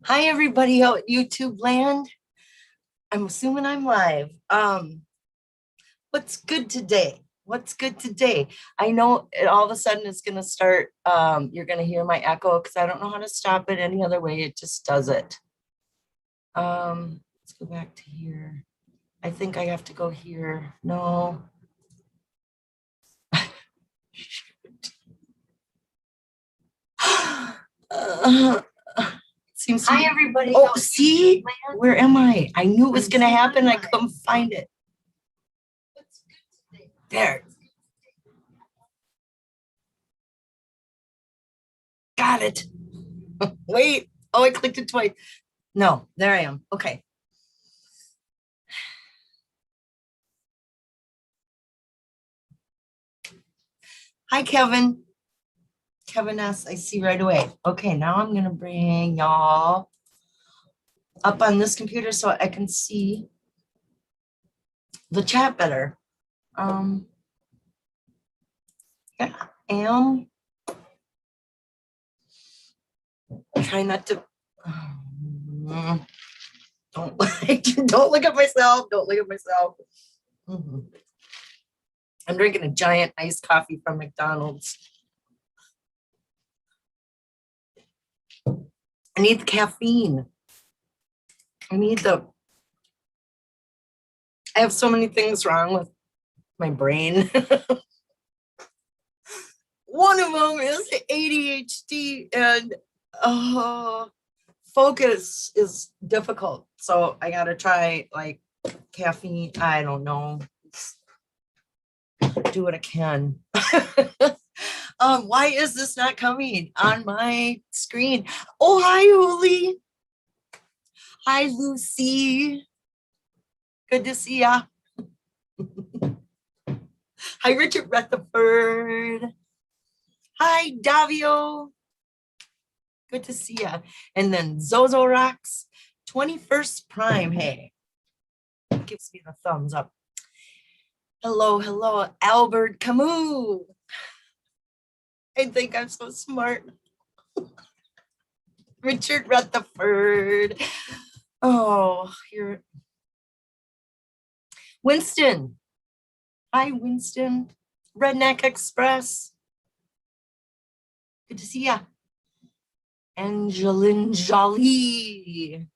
Hi, everybody out YouTube land. I'm assuming I'm live. What's good today? What's good today? I know it all of a sudden it's going to start. You're going to hear my echo because I don't know how to stop it any other way. It just does it. Let's go back to here. I think I have to go here. No. Seems to Hi, be. everybody. Oh, see? Where am I? I knew it was going to happen. I couldn't find it. There. Got it. Wait. Oh, I clicked it twice. No, there I am. Okay. Hi, Kevin. Kevin S. I see right away. Okay, now I'm going to bring y'all up on this computer so I can see the chat better. Yeah, try not to. Don't don't look at myself. Don't look at myself. I'm drinking a giant iced coffee from McDonald's. I need the caffeine. I have so many things wrong with my brain. One of them is ADHD and focus is difficult. So I got to try like caffeine. I don't know. Do what I can. Why is this not coming on my screen? Oh, hi, Uli. Hi, Lucy. Good to see ya. Hi, Richard Rutherford. Hi, Davio. Good to see ya. And then Zozo Rocks, 21st Prime. Hey, gives me the thumbs up. Hello, hello, Albert Camus. I think I'm so smart. Richard Rutherford. Oh, here. Winston. Hi, Winston. Redneck Express. Good to see ya. Angeline Jolie.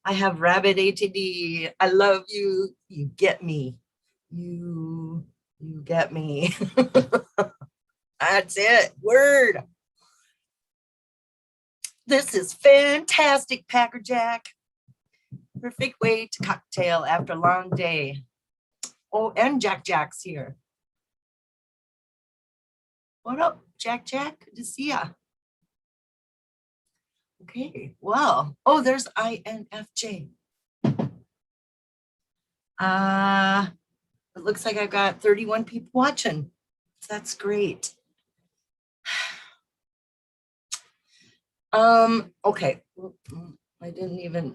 I have rabbit ATD. I love you. You get me. You get me. That's it. Word. This is fantastic, Packer Jack. Perfect way to cocktail after a long day. Oh, and Jack's here. What up, Jack? Good to see ya. Okay, well, oh, there's INFJ. It looks like I've got 31 people watching. That's great. Okay. I didn't even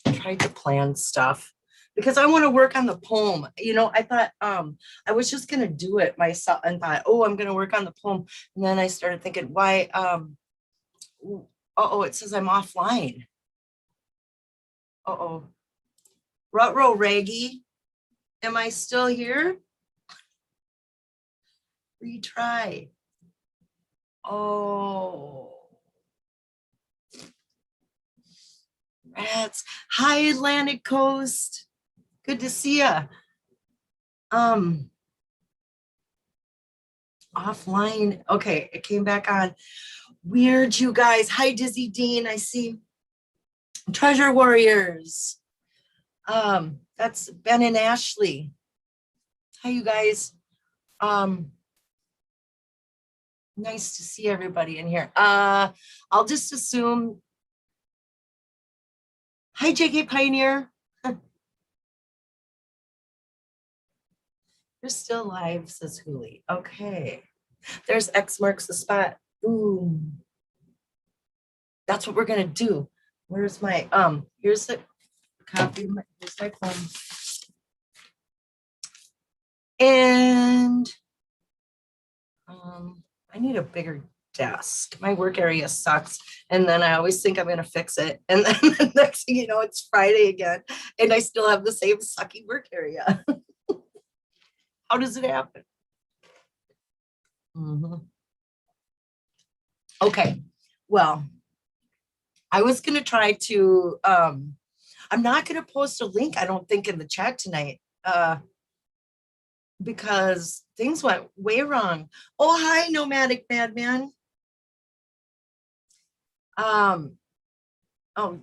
try to plan stuff because I want to work on the poem. You know, I thought I was just gonna do it myself and thought, oh, I'm gonna work on the poem. And then I started thinking, why it says I'm offline. Rutro Reggie, am I still here? Retry. Oh, rats. Hi, Atlantic Coast. Good to see ya. Offline. Okay, it came back on. Weird, you guys. Hi, Dizzy Dean. I see. Treasure Warriors. That's Ben and Ashley. Hi, you guys. Nice to see everybody in here. I'll just assume. Hi, JK Pioneer. You're still live, says Huli. Okay. There's X marks the spot. Boom. That's what we're gonna do. Where's my here's the copy. Here's my phone. And I need a bigger desk. My work area sucks. And then I always think I'm going to fix it. And then the next thing you know, it's Friday again. And I still have the same sucky work area. How does it happen? Okay. Well, I was going to try to, I'm not going to post a link, I don't think, in the chat tonight. Because things went way wrong. Oh, hi, Nomadic Madman. Oh, how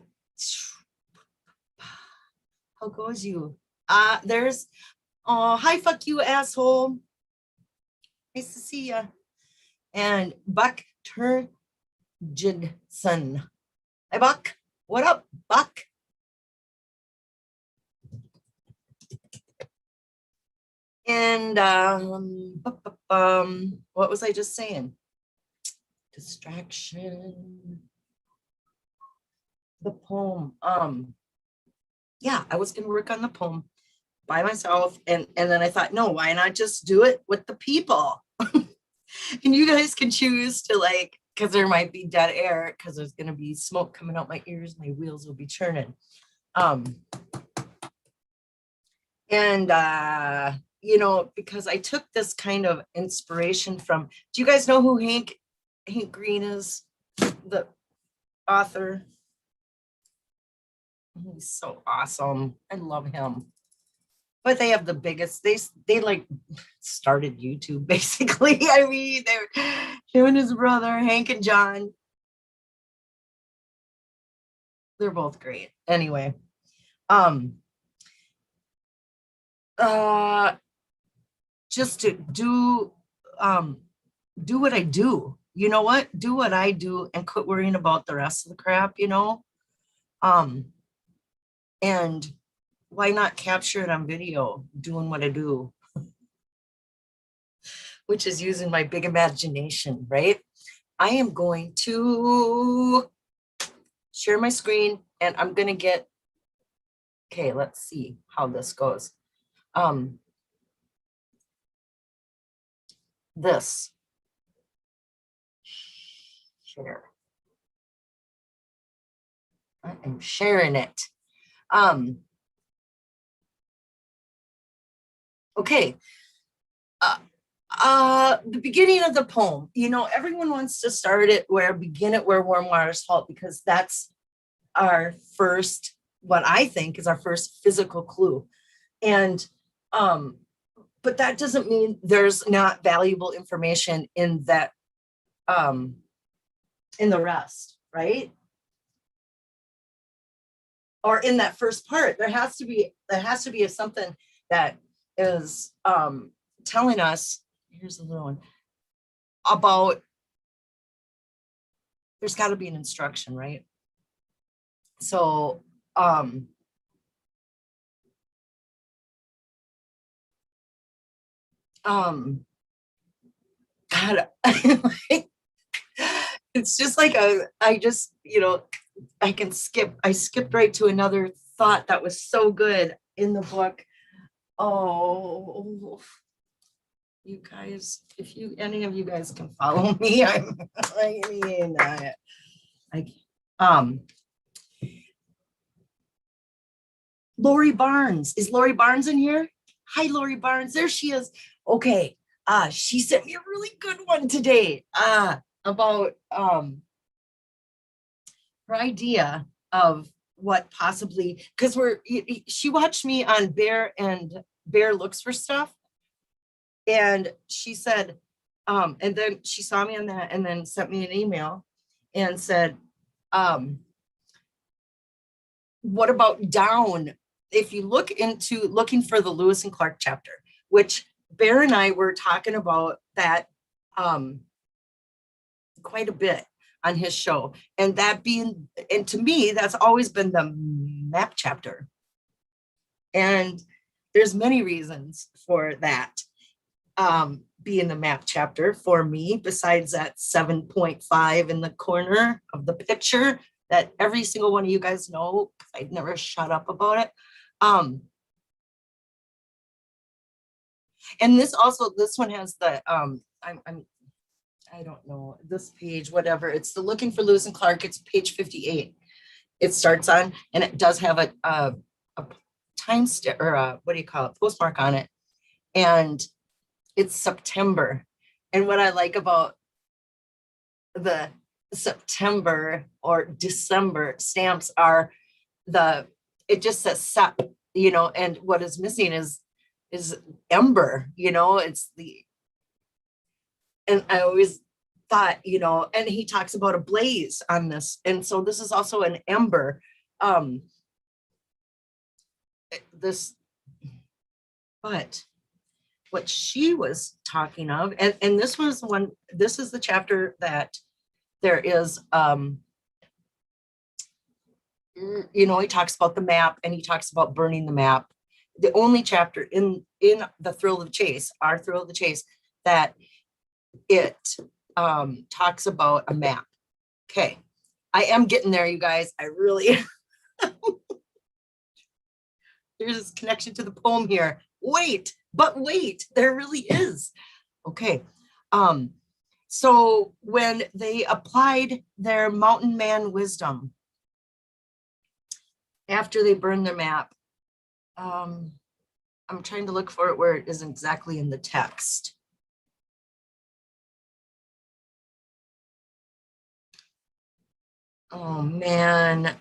goes you? There's, oh, hi, fuck you, asshole. Nice to see ya. And Buck Turgidson. Hi, Buck. What up, Buck? And what was I just saying? Distraction. The poem. Yeah, I was gonna work on the poem by myself, and then I thought, no, why not just do it with the people? And you guys can choose to, like, because there might be dead air because there's gonna be smoke coming out my ears, my wheels will be churning. You know, because I took this kind of inspiration from, do you guys know who Hank Green is? The author. He's so awesome. I love him. But they have the biggest, they like started YouTube basically. I mean, they're him and his brother, Hank and John. They're both great. Anyway, just to do what I do. You know what? Do what I do and quit worrying about the rest of the crap, you know? And why not capture it on video doing what I do? Which is using my big imagination, right? I am going to share my screen and I'm going to get, okay, let's see how this goes. This. Share. I am sharing it. Okay. The beginning of the poem, you know, everyone wants to start it begin it where warm waters halt, because that's our first, what I think is our first physical clue. And, but that doesn't mean there's not valuable information in that, in the rest, right? Or in that first part, there has to be something that is telling us, here's a little one, about, there's got to be an instruction, right? So God, it's just like I just, you know, I skipped right to another thought that was so good in the book. Oh, you guys, if any of you guys can follow me, Lori Barnes. Is Lori Barnes in here? Hi, Lori Barnes. There she is. Okay. She sent me a really good one today. About her idea of what possibly, because she watched me on Bear Looks for Stuff. And she said, and then she saw me on that and then sent me an email and said, what about down? If you look into looking for the Lewis and Clark chapter, which Bear and I were talking about that quite a bit on his show, and that being, and to me, that's always been the map chapter. And there's many reasons for that being the map chapter for me, besides that 7.5 in the corner of the picture that every single one of you guys know, I'd never shut up about it. And this one has the, I don't know, this page, whatever. It's the Looking for Lewis and Clark. It's page 58. It starts on, and it does have a time stamp or what do you call it? Postmark on it. And it's September. And what I like about the September or December stamps are it just says Sep, and what is missing is ember, and I always thought, and he talks about a blaze on this. And so this is also an ember. But what she was talking of, and this was this is the chapter that there is, he talks about the map and he talks about burning the map. The only chapter in the Thrill of the Chase, our Thrill of the Chase, that it talks about a map. Okay, I am getting there, you guys. I really, there's this connection to the poem here. Wait, there really is. Okay, so when they applied their mountain man wisdom after they burned their map, I'm trying to look for it where it isn't exactly in the text. Oh man,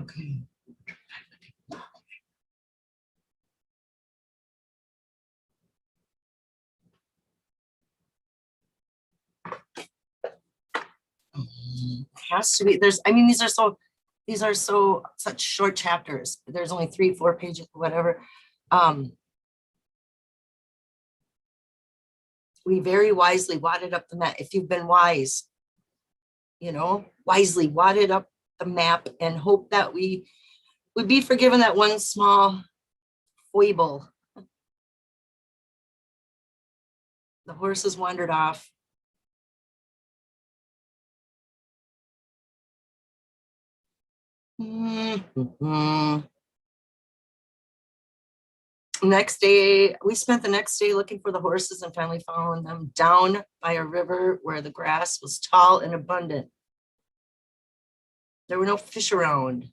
okay. Has to be. These are such short chapters. There's only 3-4 pages, whatever. We very wisely wadded up the map. If you've been wise, wisely wadded up the map and hope that we would be forgiven that one small foible. The horses wandered off. Next day, we spent the next day looking for the horses and finally following them down by a river where the grass was tall and abundant. There were no fish around.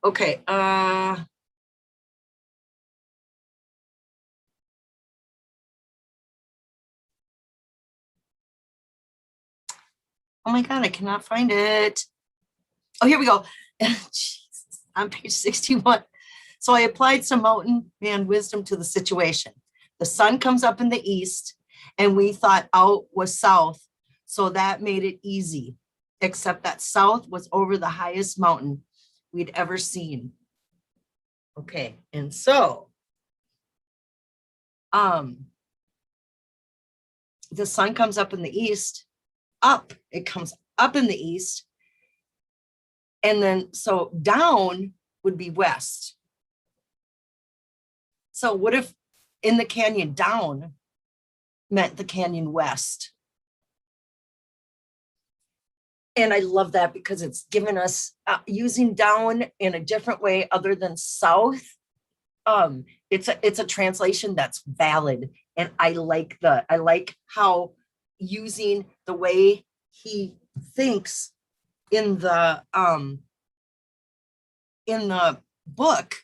Okay, oh my God, I cannot find it. Oh, here we go. Jesus, on page 61. So I applied some mountain man wisdom to the situation. The sun comes up in the east and we thought out was south. So that made it easy, except that south was over the highest mountain we'd ever seen. Okay, and so the sun comes up in the east, it comes up in the east, and then so down would be west. So what if in the canyon down meant the canyon west? And I love that because it's given us using down in a different way other than south. It's a translation that's valid, and I like how using the way he thinks in the book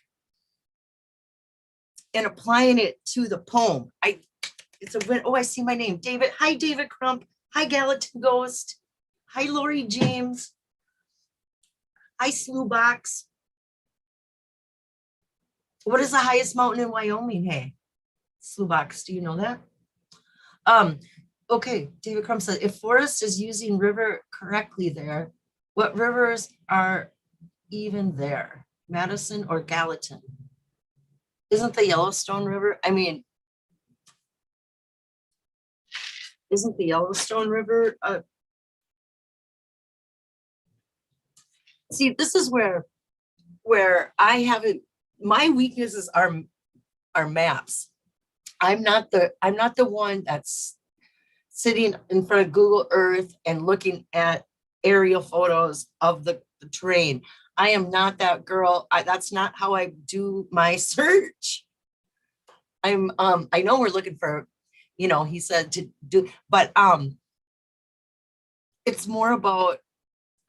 and applying it to the poem. I see my name, David. Hi, David Crump. Hi, Gallatin Ghost. Hi, Lori James. Hi, Slewbox. What is the highest mountain in Wyoming? Hey, Slewbox, do you know that? Okay, David Crump says, if Forrest is using river correctly there, what rivers are even there? Madison or Gallatin? Isn't the Yellowstone River? I mean, isn't the Yellowstone River? See, this is where I haven't. My weaknesses are maps. I'm not the one that's sitting in front of Google Earth and looking at aerial photos of the terrain. I am not that girl. That's not how I do my search. I know we're looking for, he said to do, but it's more about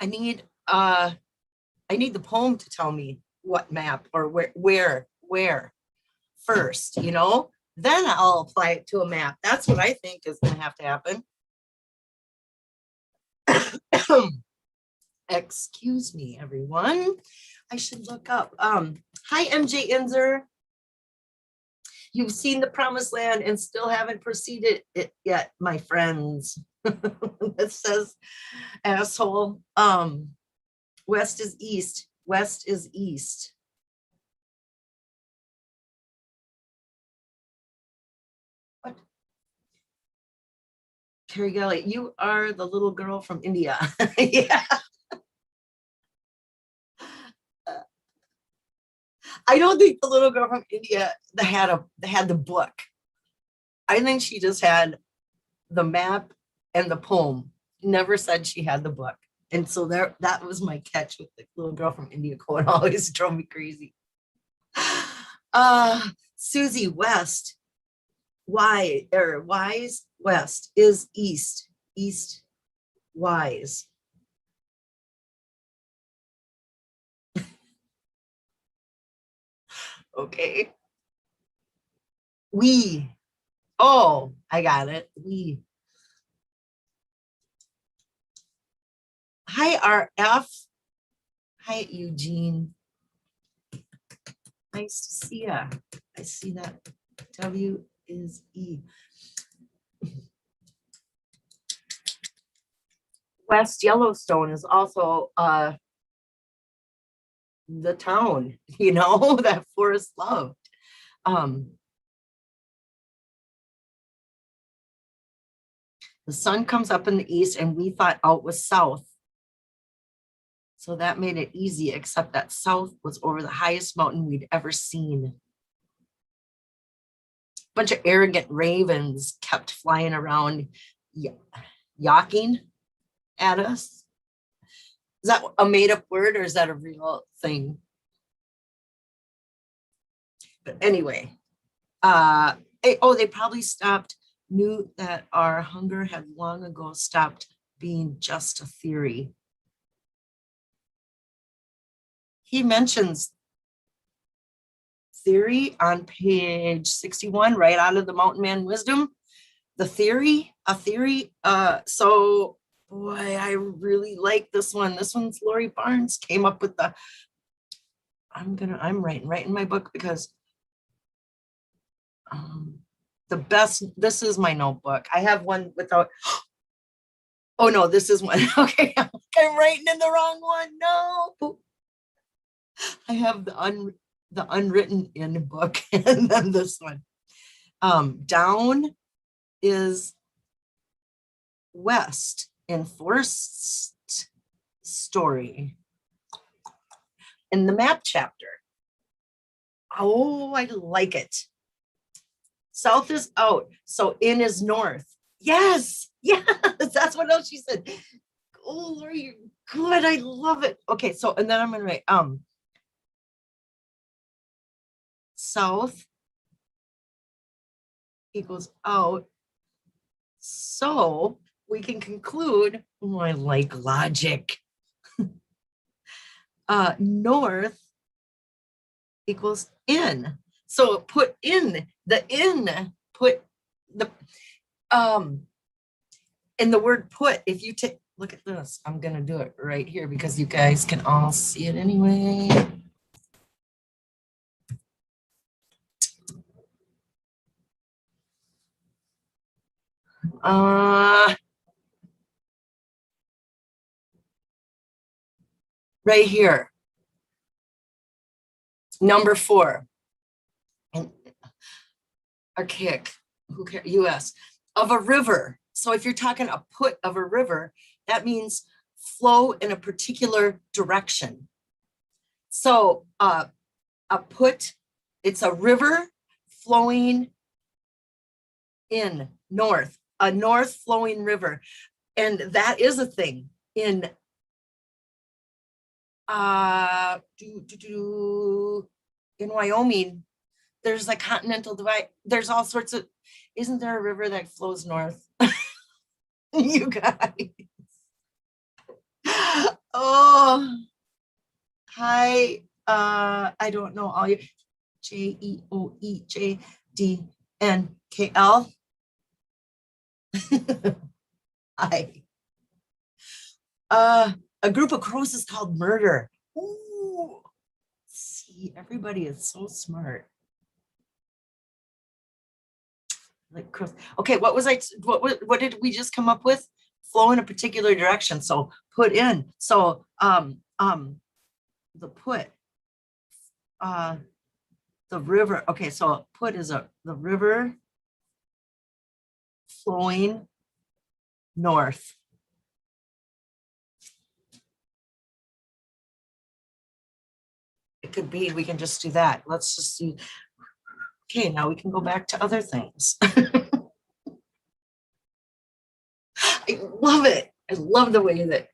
I need the poem to tell me what map or where first, then I'll apply it to a map. That's what I think is going to have to happen. Excuse me, everyone. I should look up. Hi, MJ Inzer. You've seen the promised land and still haven't proceeded it yet, my friends. It says, asshole. West is east. West is east. What? Carrie Gelly, you are the little girl from India. Yeah. I don't think the little girl from India had the book. I think she just had the map and the poem. Never said she had the book. And so that was my catch with the little girl from India quote. Always drove me crazy. Susie, west. Wise west is east. East wise. Okay. Oh, I got it. Hi, RF. Hi, Eugene. Nice to see ya. I see that W is E. West Yellowstone is also the town, that Forrest loved. The sun comes up in the east and we thought out was south. So that made it easy, except that south was over the highest mountain we'd ever seen. A bunch of arrogant ravens kept flying around, yawking at us. Is that a made-up word or is that a real thing? But anyway, they probably knew that our hunger had long ago stopped being just a theory. He mentions theory on page 61, right out of the Mountain Man Wisdom. A theory. So boy, I really like this one. This one's Lori Barnes came up with I'm writing right in my book because the best, this is my notebook. I have one without, oh no, this is one. Okay, I'm writing in the wrong one. No. I have the unwritten in book and then this one. Down is west in Forrest's story in the map chapter. Oh, I like it. South is out, so in is north. Yes, that's what else she said. Oh, Lori, you're good. I love it. Okay, so and then I'm gonna write south equals out. So we can conclude, oh, I like logic. North equals in. So put in the in the word put, if you take, look at this, I'm going to do it right here because you guys can all see it anyway. Right here. Number 4. And archaic, who cares? US of a river. So if you're talking a put of a river, that means flow in a particular direction. So a put, it's a river flowing in north, a north flowing river. And that is a thing in in Wyoming. There's a continental divide. There's all sorts of, isn't there a river that flows north? You guys. Oh, hi. I don't know all you. JEOEJDNKL. Hi. A group of crows is called murder. Ooh. See, everybody is so smart. Like crows. Okay, what did we just come up with? Flow in a particular direction. So put in. So the put the river. Okay, so put is the river flowing north. It could be, we can just do that. Let's just see. Okay, now we can go back to other things. I love it. I love the way that,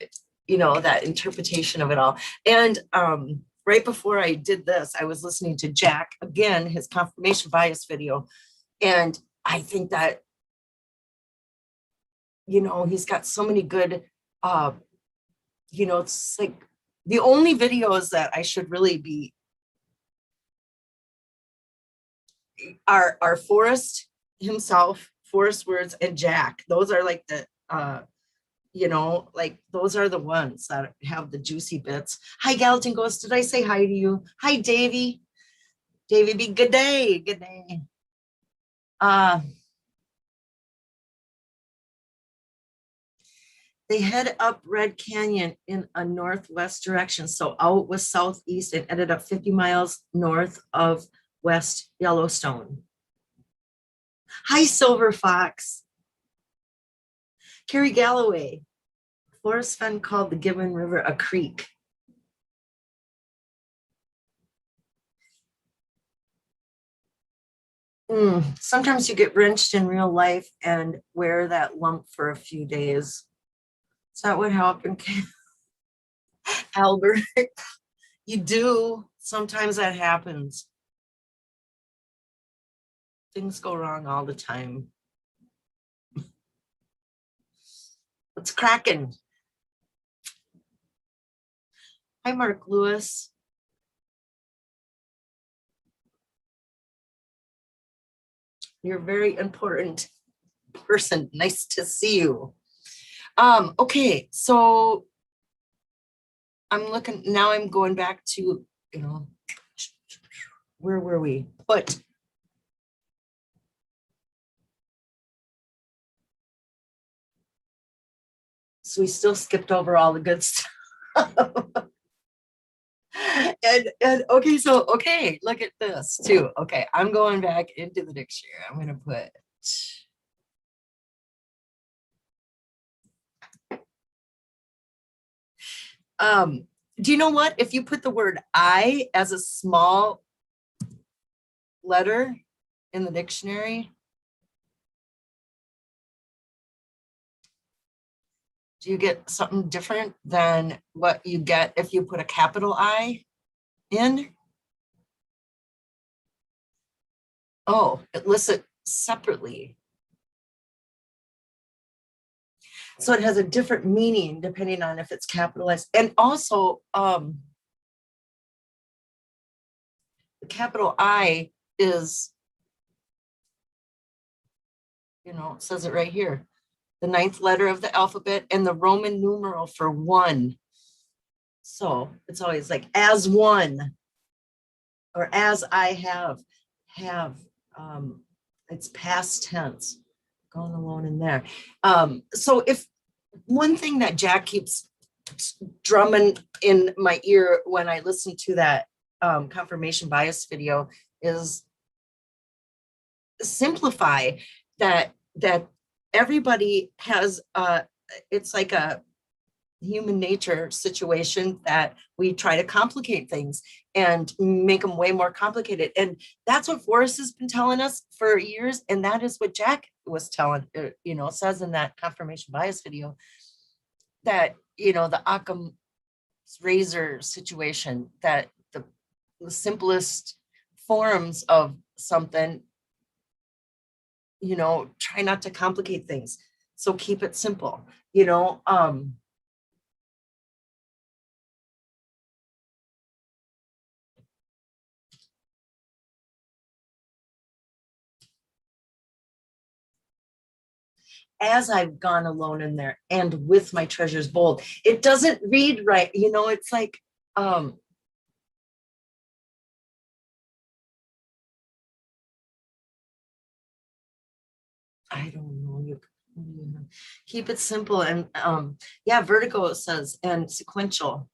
that interpretation of it all. And right before I did this, I was listening to Jack, again, his confirmation bias video. And I think that, he's got so many good, it's like the only videos that I should really be are Forrest himself, Forrest Words, and Jack. Those are like the, those are the ones that have the juicy bits. Hi, Gallatin Ghost. Did I say hi to you? Hi, Davy. Davy B, good day. Good day. They head up Red Canyon in a northwest direction. So out was southeast and ended up 50 miles north of West Yellowstone. Hi, Silver Fox. Carrie Galloway. Forrest Fenn called the Gibbon River a creek. Sometimes you get wrenched in real life and wear that lump for a few days. Is that what happened, Albert? You do. Sometimes that happens. Things go wrong all the time. What's cracking? Hi, Mark Lewis. You're a very important person. Nice to see you. Okay, so I'm looking now. I'm going back to, where were we? Put. So we still skipped over all the good stuff. and okay, look at this too. Okay, I'm going back into the dictionary. I'm going to put do you know what? If you put the word I as a small letter in the dictionary, do you get something different than what you get if you put a capital I in? Oh, it lists it separately. So it has a different meaning depending on if it's capitalized. And also, the capital I is, it says it right here, the 9th letter of the alphabet and the Roman numeral for 1. So it's always like as one or as I have, it's past tense. Going alone in there. So if one thing that Jack keeps drumming in my ear when I listen to that confirmation bias video is simplify that everybody has it's like human nature situation that we try to complicate things and make them way more complicated. And that's what Forrest has been telling us for years. And that is what Jack was telling, says in that confirmation bias video, that, the Occam's razor situation, that the simplest forms of something, try not to complicate things. So keep it simple, as I've gone alone in there and with my treasures bold, it doesn't read right. It's like, I don't know. Keep it simple. And yeah, vertigo says, and sequential.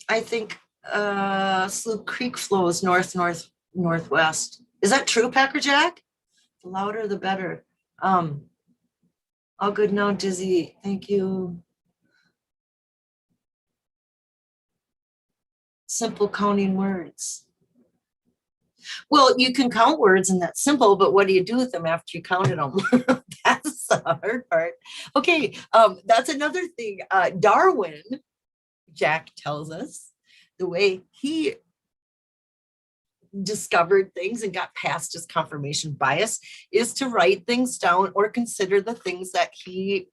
I think Slough Creek flows northwest. Is that true, Packer Jack? The louder the better. All good now, Dizzy. Thank you. Simple counting words. Well, you can count words and that's simple, but what do you do with them after you counted them? That's the hard part. Okay, that's another thing. Darwin, Jack tells us, the way he discovered things and got past his confirmation bias is to write things down or consider the things that he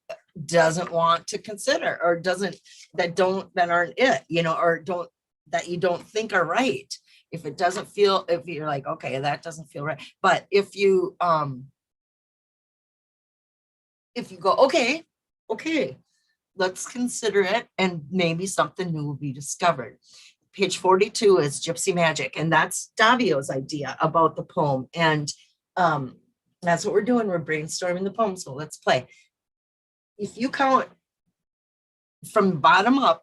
doesn't want to consider, or that aren't it, or that you don't think are right. If you're like, okay, that doesn't feel right. But if you go, okay, let's consider it, and maybe something new will be discovered. Page 42 is Gypsy Magic, and that's Davio's idea about the poem. And that's what we're doing. We're brainstorming the poem. So let's play. If you count from bottom up,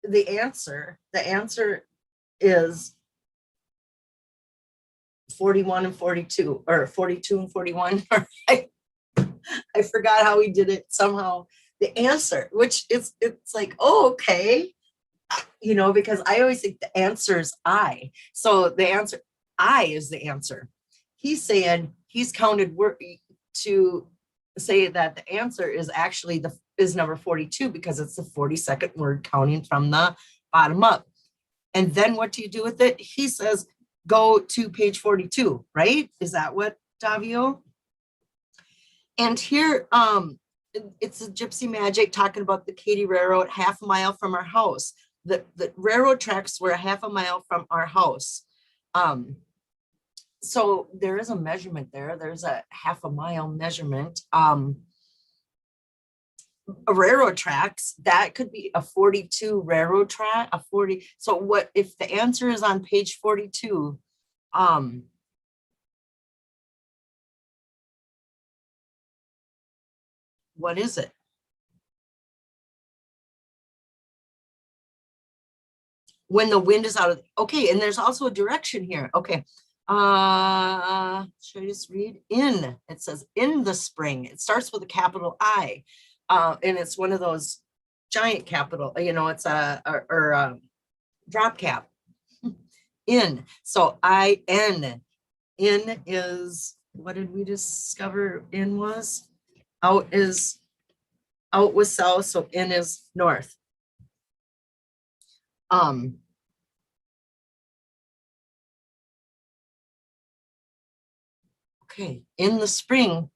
the answer is 41 and 42, or 42 and 41. I forgot how we did it somehow. The answer, which it's like, oh, okay, because I always think the answer is I. So the answer, I is the answer. He's saying he's counted to say that the answer is actually is number 42, because it's the 42nd word counting from the bottom up. And then what do you do with it? He says, go to page 42, right? Is that what, Davio? And here, it's a Gypsy Magic talking about the Katy Railroad, half a mile from our house. The railroad tracks were a half a mile from our house. So there is a measurement there. There's a half a mile measurement. A railroad tracks, that could be a 42 railroad track, a 40. So what if the answer is on page 42? What is it? When the wind is out of, okay, and there's also a direction here. Okay. Should I just read? In, it says in the spring. It starts with a capital I. And it's one of those giant capital, it's a drop cap. In. So I-N. In is, what did we discover in was? Out was south, so in is north. Okay, in the spring.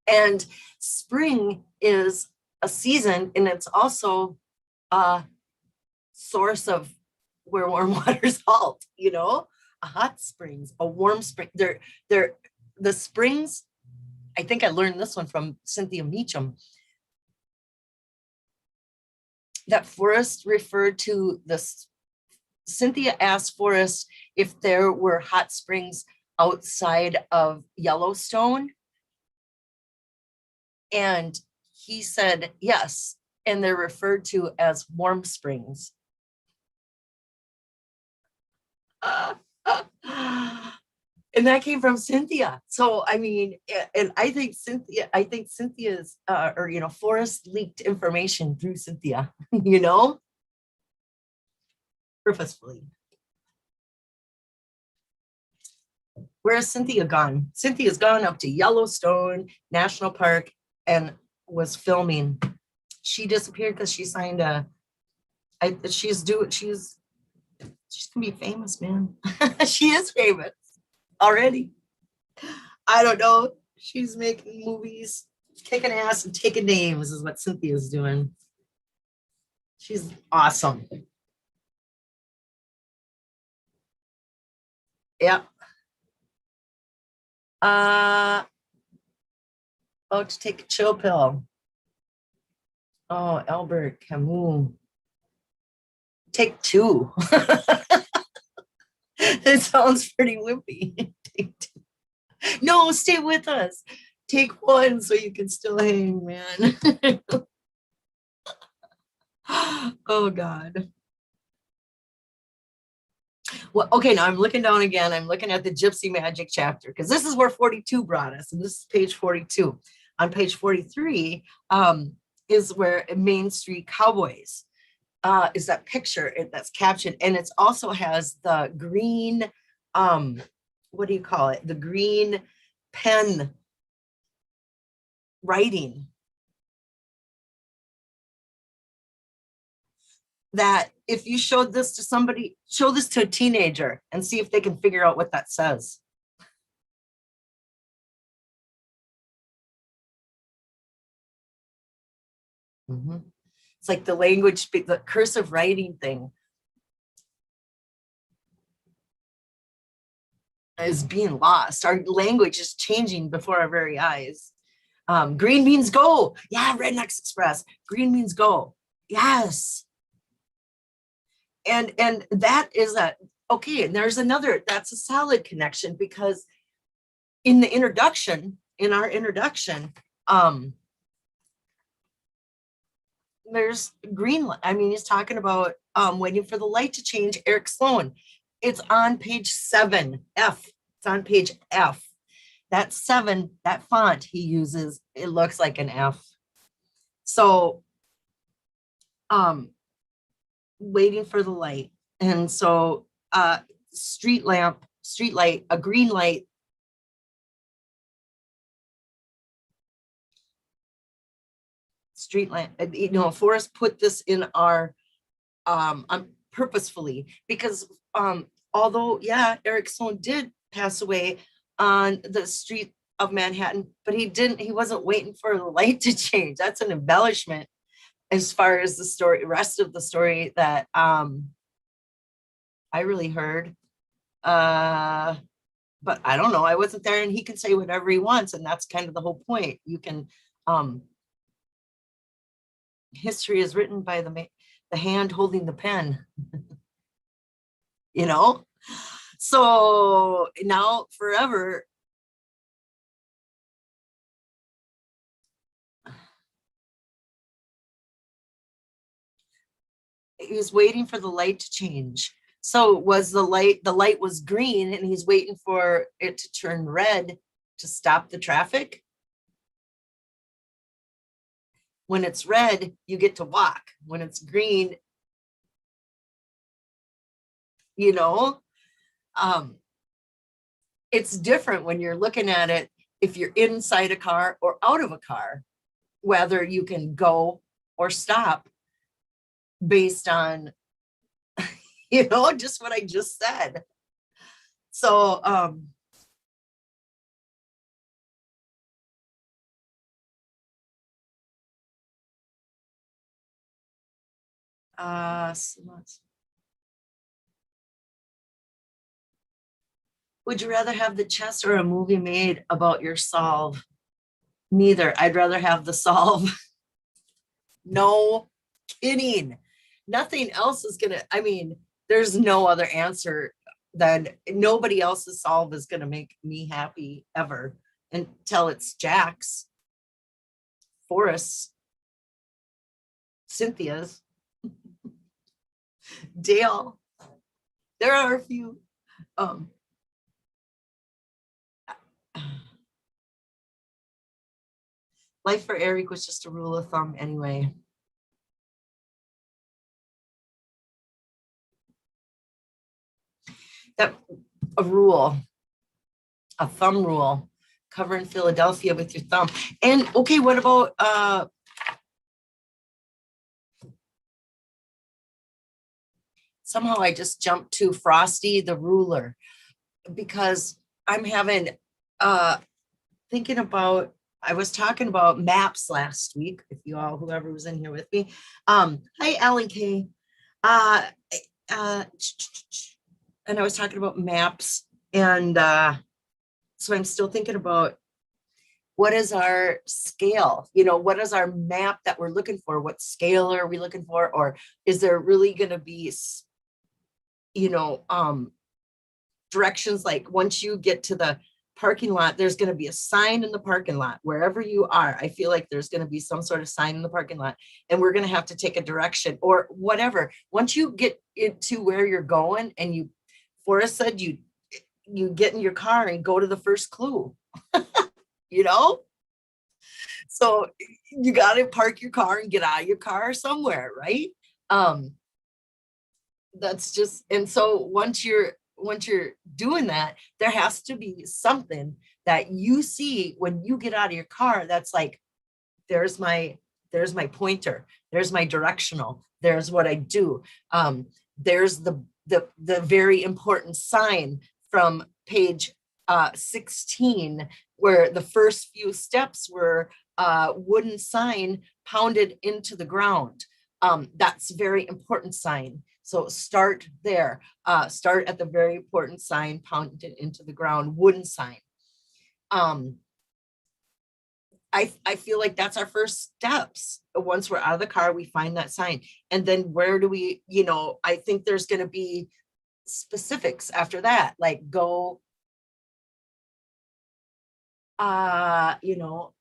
And spring is a season, and it's also a source of where warm waters halt, a hot springs, a warm spring. They're the springs. I think I learned this one from Cynthia Meacham, that Forrest referred to this. Cynthia asked Forrest if there were hot springs outside of Yellowstone. And he said, yes. And they're referred to as warm springs. And that came from Cynthia. So I mean, and I think Cynthia's or Forrest leaked information through Cynthia, purposefully. Where has Cynthia gone? Cynthia's gone up to Yellowstone National Park and was filming. She disappeared because she signed she's gonna be famous, man. She is famous already. I don't know. She's making movies, kicking ass and taking names is what Cynthia's doing. She's awesome. Yeah. Oh, to take a chill pill. Oh, Albert Camus. Take two. It sounds pretty wimpy. Take two. No, stay with us. Take one so you can still hang, man. Oh, God. Well, okay, now I'm looking down again. I'm looking at the Gypsy Magic chapter because this is where 42 brought us, and this is page 42. On page 43 is where Main Street Cowboys is that picture that's captioned, and it also has the green, what do you call it? The green pen writing. That if you showed this to somebody, show this to a teenager and see if they can figure out what that says. Mm-hmm. It's like the language, the cursive writing thing is being lost. Our language is changing before our very eyes. Green means go. Yeah, Rednecks Express. Green means go. Yes. And that is a, okay, and there's another, that's a solid connection because in the introduction, in our introduction, there's green. I mean, he's talking about waiting for the light to change. Eric Sloan. It's on page 7, F. It's on page F. That 7, that font he uses, it looks like an F. So, waiting for the light. And so, street light, a green light. Street lamp, Forrest put this in our purposefully because although Eric Sloan did pass away on the street of Manhattan, but he wasn't waiting for the light to change. That's an embellishment as far as the rest of the story that I really heard. But I don't know, I wasn't there, and he can say whatever he wants, and that's kind of the whole point. You can history is written by the hand holding the pen. So now forever he was waiting for the light to change. So was the light was green and he's waiting for it to turn red to stop the traffic? When it's red, you get to walk. When it's green, it's different when you're looking at it if you're inside a car or out of a car, whether you can go or stop based on just what I just said. So would you rather have the chess or a movie made about your solve? Neither. I'd rather have the solve. No kidding. Nothing else is gonna, there's no other answer than nobody else's solve is gonna make me happy ever until it's Jack's, Forrest's, Cynthia's, Dale. There are a few. Um, life for Eric was just a rule of thumb anyway. That a rule, a thumb rule, covering Philadelphia with your thumb. And okay, what about somehow I just jumped to Frosty the ruler because I'm having thinking about, I was talking about maps last week, if you all, whoever was in here with me. Hi, Alan K. And I was talking about maps, and so I'm still thinking about what is our scale? You know, what is our map that we're looking for? What scale are we looking for? Or is there really going to be, you know, directions like once you get to the parking lot, there's going to be a sign in the parking lot wherever you are. I feel like there's going to be some sort of sign in the parking lot, and we're going to have to take a direction or whatever. Once you get into where you're going, and you, Forrest said, you get in your car and go to the first clue, you know? So you got to park your car and get out of your car somewhere, right? That's just, and so once you're doing that, there has to be something that you see when you get out of your car that's like, there's my pointer, there's my directional, there's what I do. There's the very important sign from page 16, where the first few steps were wooden sign pounded into the ground. That's a very important sign. So start there. Start at the very important sign, pounded into the ground, wooden sign. I feel like that's our first steps. Once we're out of the car, we find that sign. And then where do we, you know, I think there's going to be specifics after that, like go, you know,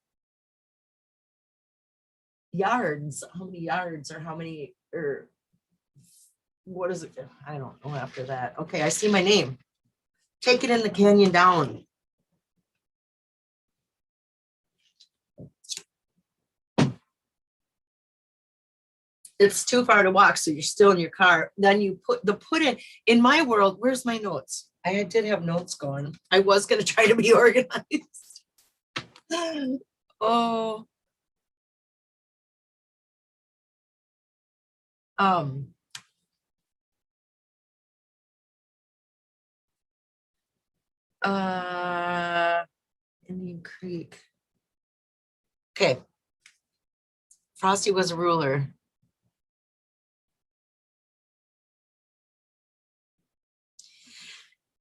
yards, how many yards or how many, or what is it? I don't know after that. Okay, I see my name. Take it in the canyon down. It's too far to walk, so you're still in your car. Then you put in my world, where's my notes? I did have notes going. I was going to try to be organized. Oh. Indian Creek. Okay. Frosty was a ruler.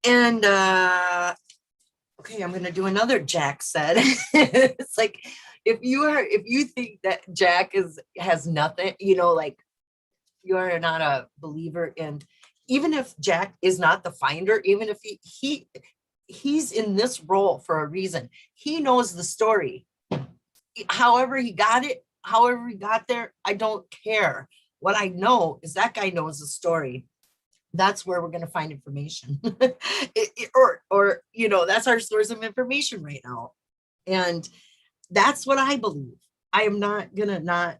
And okay, I'm gonna do another Jack said. It's like if you think that Jack has nothing, you know, like you are not a believer in, even if Jack is not the finder, even if he's in this role for a reason. He knows the story. However he got it, however he got there, I don't care. What I know is that guy knows the story. That's where we're going to find information. or, you know, that's our source of information right now. And that's what I believe. I am not going to not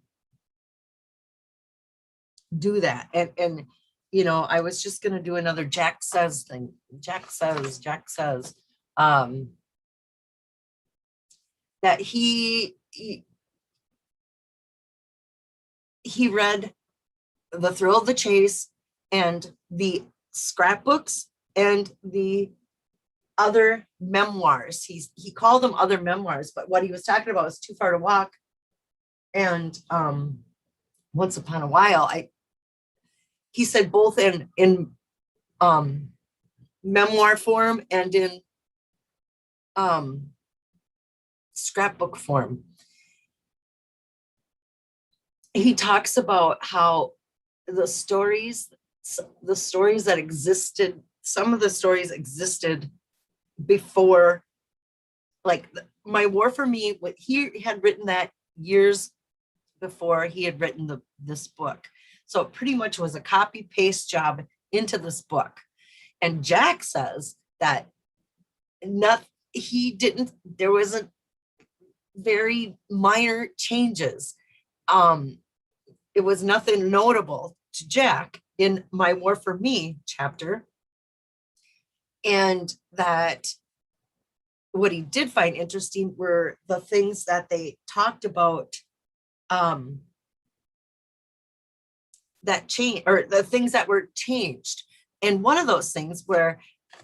do that. And, you know, I was just going to do another Jack says thing. Jack says, that he read The Thrill of the Chase and the scrapbooks and the other memoirs. He called them other memoirs, but what he was talking about was Too Far to Walk and Once Upon a While. He said both in memoir form and in scrapbook form. He talks about how the stories that existed, some of the stories existed before, like My War for Me, what he had written that years before he had written this book. So it pretty much was a copy paste job into this book. And Jack says that there wasn't very minor changes. It was nothing notable to Jack in My War for Me chapter. And that what he did find interesting were the things that they talked about that change, or the things that were changed. And one of those things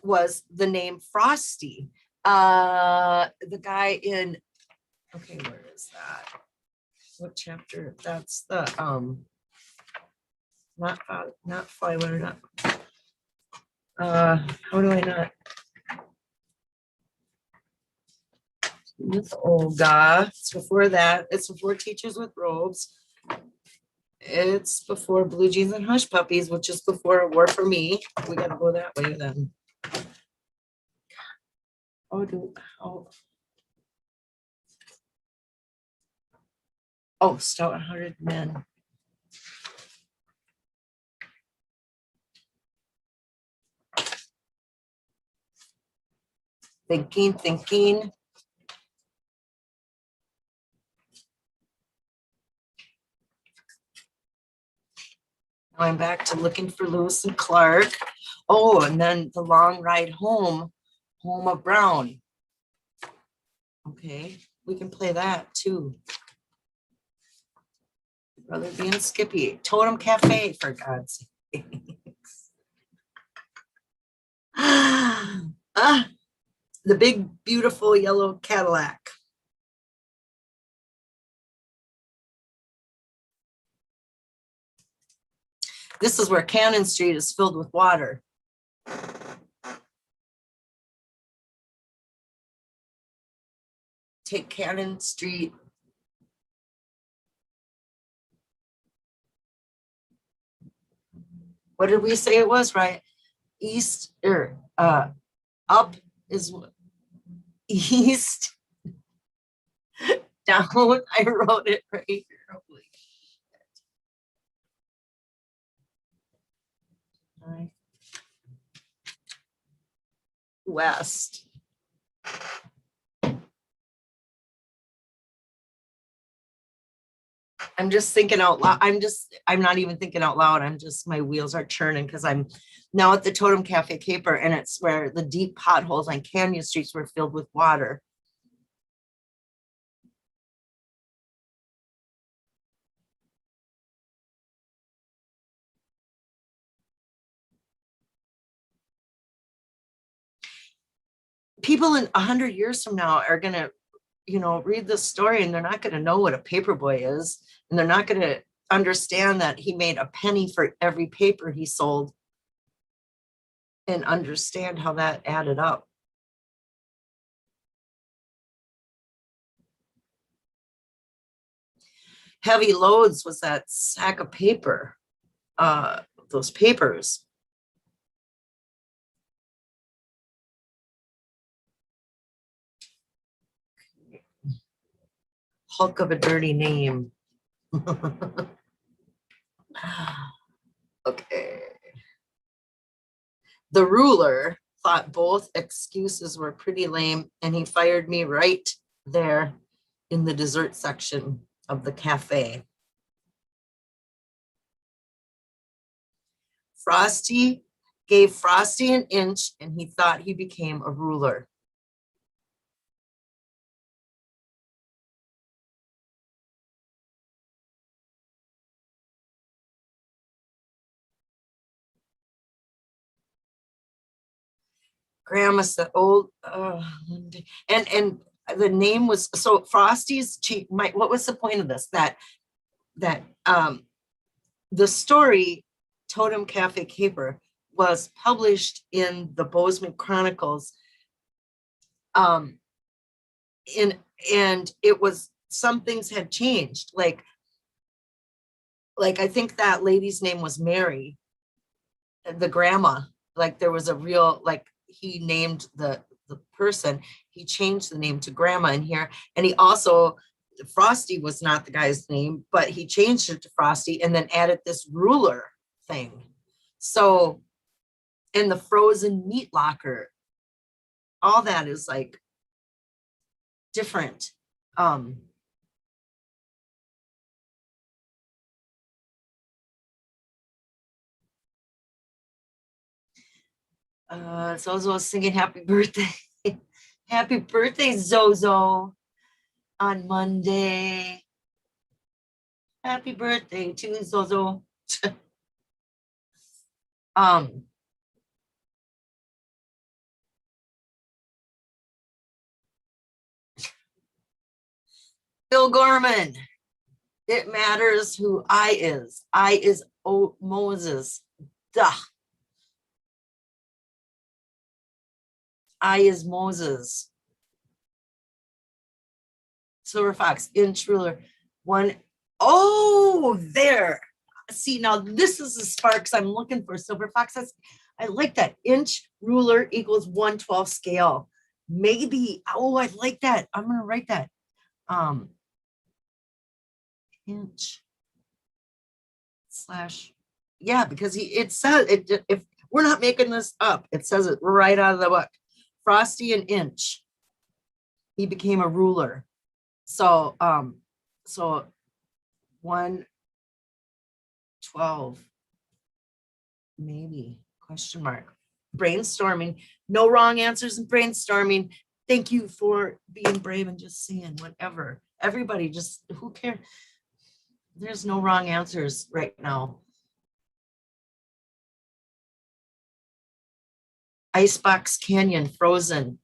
was the name Frosty. The guy in, okay, where is that? What chapter? That's the not Filer, not how do I not? With Olga. It's before that. It's before Teachers with Robes. It's before Blue Jeans and Hush Puppies, which is before A War for Me. We gotta go that way then. Stout 100 Men. Thinking. Now I'm back to looking for Lewis and Clark. Oh, and then The Long Ride Home of Brown. Okay, we can play that too. Brother being Skippy. Totem Cafe, for God's sakes. The big, beautiful yellow Cadillac. This is where Cannon Street is filled with water. Take Cannon Street. What did we say it was, right? East, or up is east. Down, I wrote it right here. Holy shit. West. I'm just thinking out loud. I'm not even thinking out loud. My wheels are churning because I'm now at the Totem Cafe Caper, and it's where the deep potholes on Canyon Streets were filled with water. People in 100 years from now are going to, read this story, and they're not going to know what a paperboy is. And they're not going to understand that he made a penny for every paper he sold, and understand how that added up. Heavy Loads was that sack of paper, those papers. Hulk of a dirty name. Okay. The ruler thought both excuses were pretty lame, and he fired me right there in the dessert section of the cafe. Frosty gave Frosty an inch, and he thought he became a ruler. Grandma said, "Old," and the name was, so Frosty's. What was the point of this? That the story Totem Cafe Caper was published in the Bozeman Chronicles. And it was, some things had changed. Like I think that lady's name was Mary, the grandma. Like there was a real, like he named the person, he changed the name to Grandma in here. And he also, Frosty was not the guy's name, but he changed it to Frosty and then added this ruler thing. So, and the frozen meat locker. All that is like different. Zozo was singing happy birthday. Happy birthday, Zozo, on Monday. Happy birthday to Zozo. Bill Gorman. It matters who I is. I is Moses. Duh. I is Moses. Silver Fox, inch ruler, one. Oh, there. See, now this is the sparks I'm looking for. Silver Fox, I like that. Inch ruler equals 1/12 scale. Maybe, oh, I like that. I'm going to write that. Inch slash, yeah, because it says, if we're not making this up, it says it right out of the book. Frosty an inch. He became a ruler. So 1/12, maybe, question mark. Brainstorming, no wrong answers in brainstorming. Thank you for being brave and just saying whatever. Everybody just, who cares? There's no wrong answers right now. Icebox Canyon, frozen.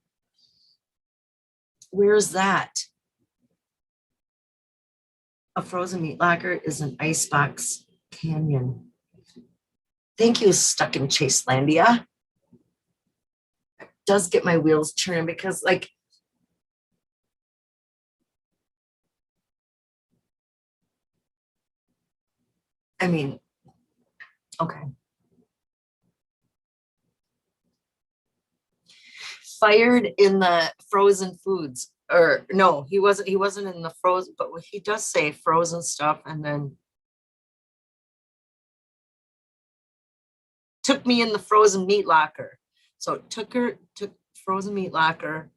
Where's that? A frozen meat locker is an icebox canyon. Thank you, Stuck in Chaselandia. It does get my wheels turning because, like, I mean, okay. Fired in the frozen foods, or no, he wasn't in the frozen, but he does say frozen stuff, and then took me in the frozen meat locker. So took frozen meat locker.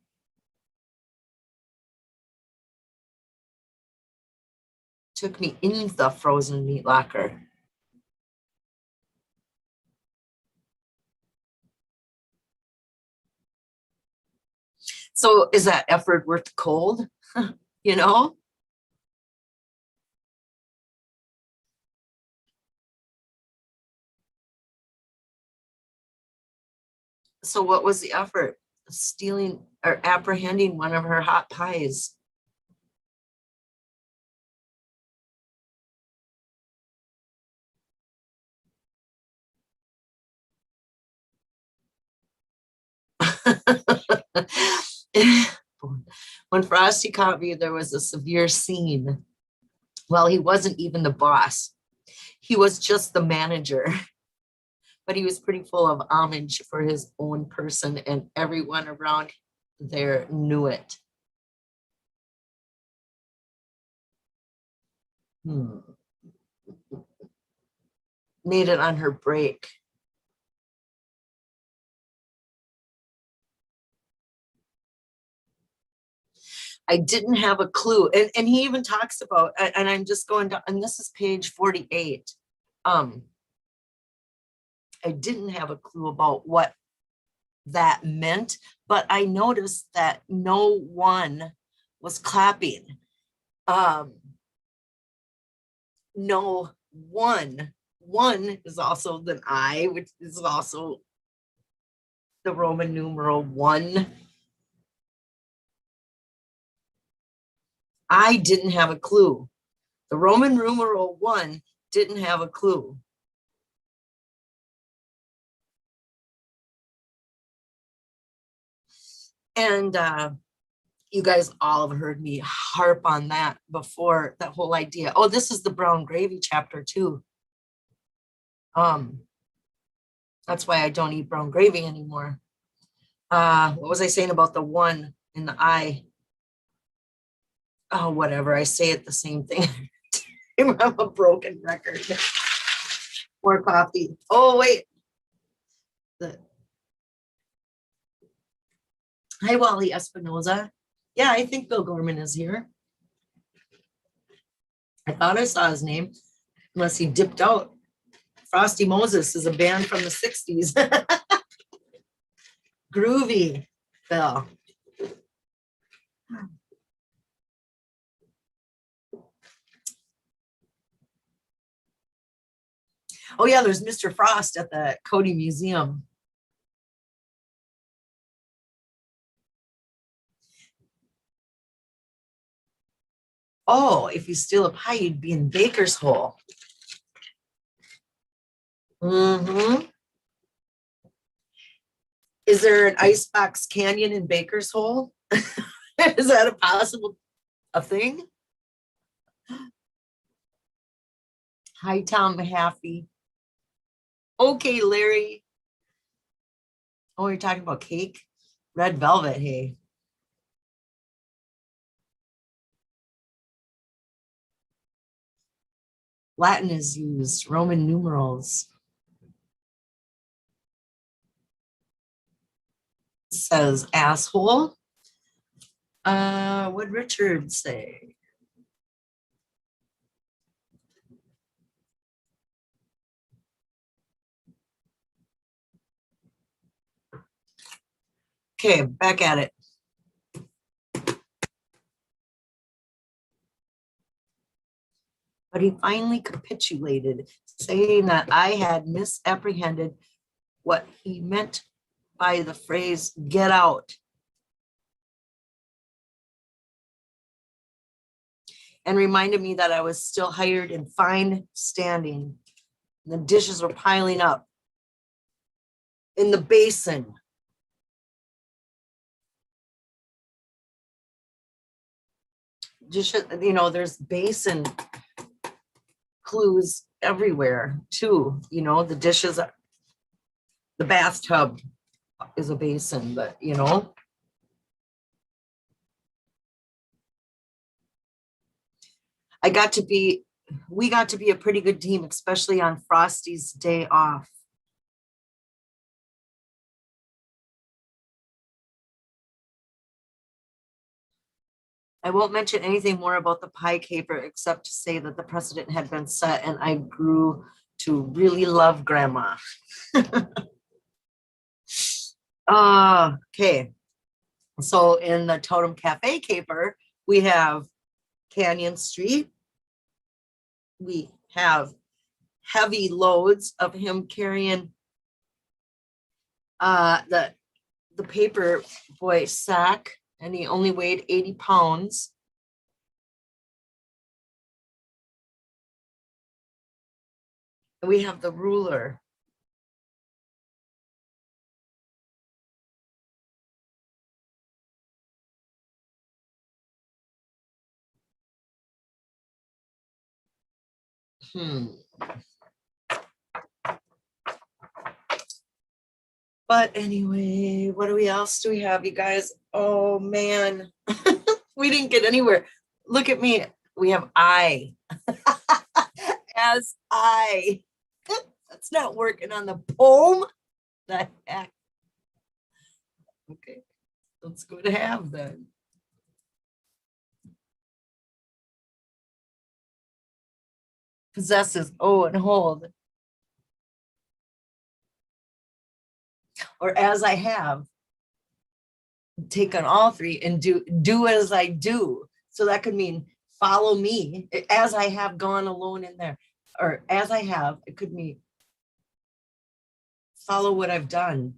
Took me in the frozen meat locker. So is that effort worth the cold? You know? So what was the effort? Stealing or apprehending one of her hot pies. When Frosty caught me, there was a severe scene. Well, he wasn't even the boss. He was just the manager. But he was pretty full of homage for his own person, and everyone around there knew it. Made it on her break. I didn't have a clue. And he even talks about, and I'm just going down, and this is page 48. I didn't have a clue about what that meant, but I noticed that no one was clapping. No one. One is also the I, which is also the Roman numeral 1. I didn't have a clue. The Roman numeral 1 didn't have a clue. And you guys all have heard me harp on that before, that whole idea. Oh, this is the brown gravy chapter too. That's why I don't eat brown gravy anymore. What was I saying about the 1 in the I? Oh, whatever. I say it the same thing. I'm a broken record. More coffee. Oh, wait. Hi, Wally Espinoza. Yeah, I think Bill Gorman is here. I thought I saw his name, unless he dipped out. Frosty Moses is a band from the 60s. Groovy, Bill. Oh yeah, there's Mr. Frost at the Cody Museum. Oh, if you steal a pie, you'd be in Baker's Hole. Mm-hmm. Is there an icebox canyon in Baker's Hole? Is that a thing? Hi, Tom Mahaffey. Okay, Larry. Oh, you're talking about cake? Red velvet, hey. Latin is used, Roman numerals. Says asshole. What'd Richard say? Okay, back at it. But he finally capitulated, saying that I had misapprehended what he meant by the phrase get out. And reminded me that I was still hired and fine standing. The dishes were piling up in the basin. Dishes, you know, there's basin clues everywhere too. You know, the dishes, the bathtub is a basin, but you know. We got to be a pretty good team, especially on Frosty's day off. I won't mention anything more about the pie caper except to say that the precedent had been set and I grew to really love grandma. Okay. So in the Totem Cafe Caper, we have Canyon Street. We have heavy loads of him carrying the paper boy sack, and he only weighed 80 pounds. And we have the ruler. But anyway, what else do we have, you guys? Oh man, we didn't get anywhere. Look at me. We have I. As I. That's not working on the poem. The heck. Okay, let's go to have then. Possesses, oh, and hold. Or as I have. Take on all three and do as I do. So that could mean follow me as I have gone alone in there, or as I have, it could mean follow what I've done.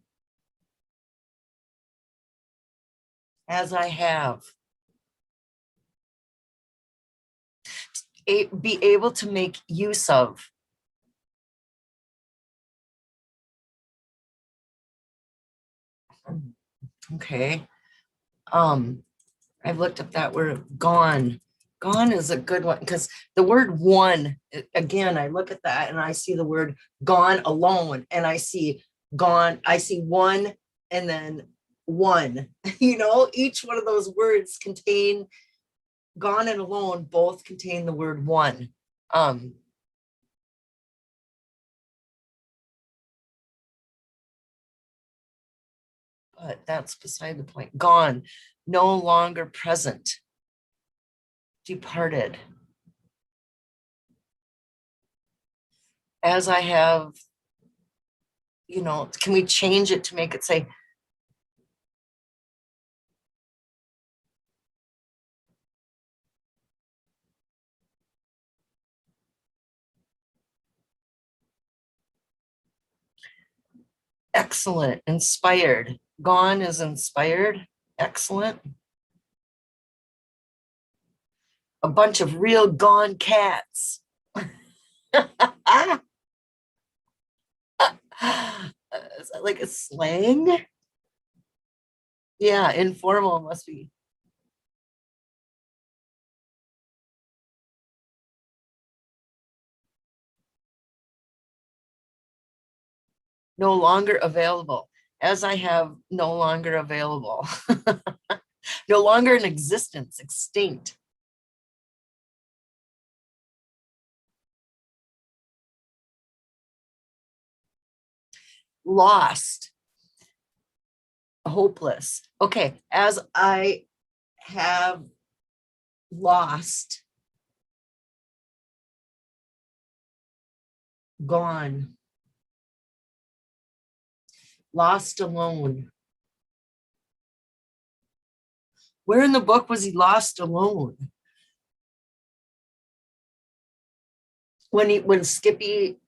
As I have. Be able to make use of. Okay. I've looked up that word gone. Gone is a good one because the word one, again, I look at that and I see the word gone alone and I see gone, I see one and then one, you know, each one of those words contain gone and alone, both contain the word one. but that's beside the point. Gone, no longer present, departed. As I have, you know, can we change it to make it say, excellent, inspired. Gone is inspired, excellent. A bunch of real gone cats. Is that like a slang? Yeah, informal must be. No longer available. As I have no longer available. No longer in existence, extinct. Lost, hopeless. Okay, as I have lost, gone, lost alone. Where in the book was he lost alone? When Skippy,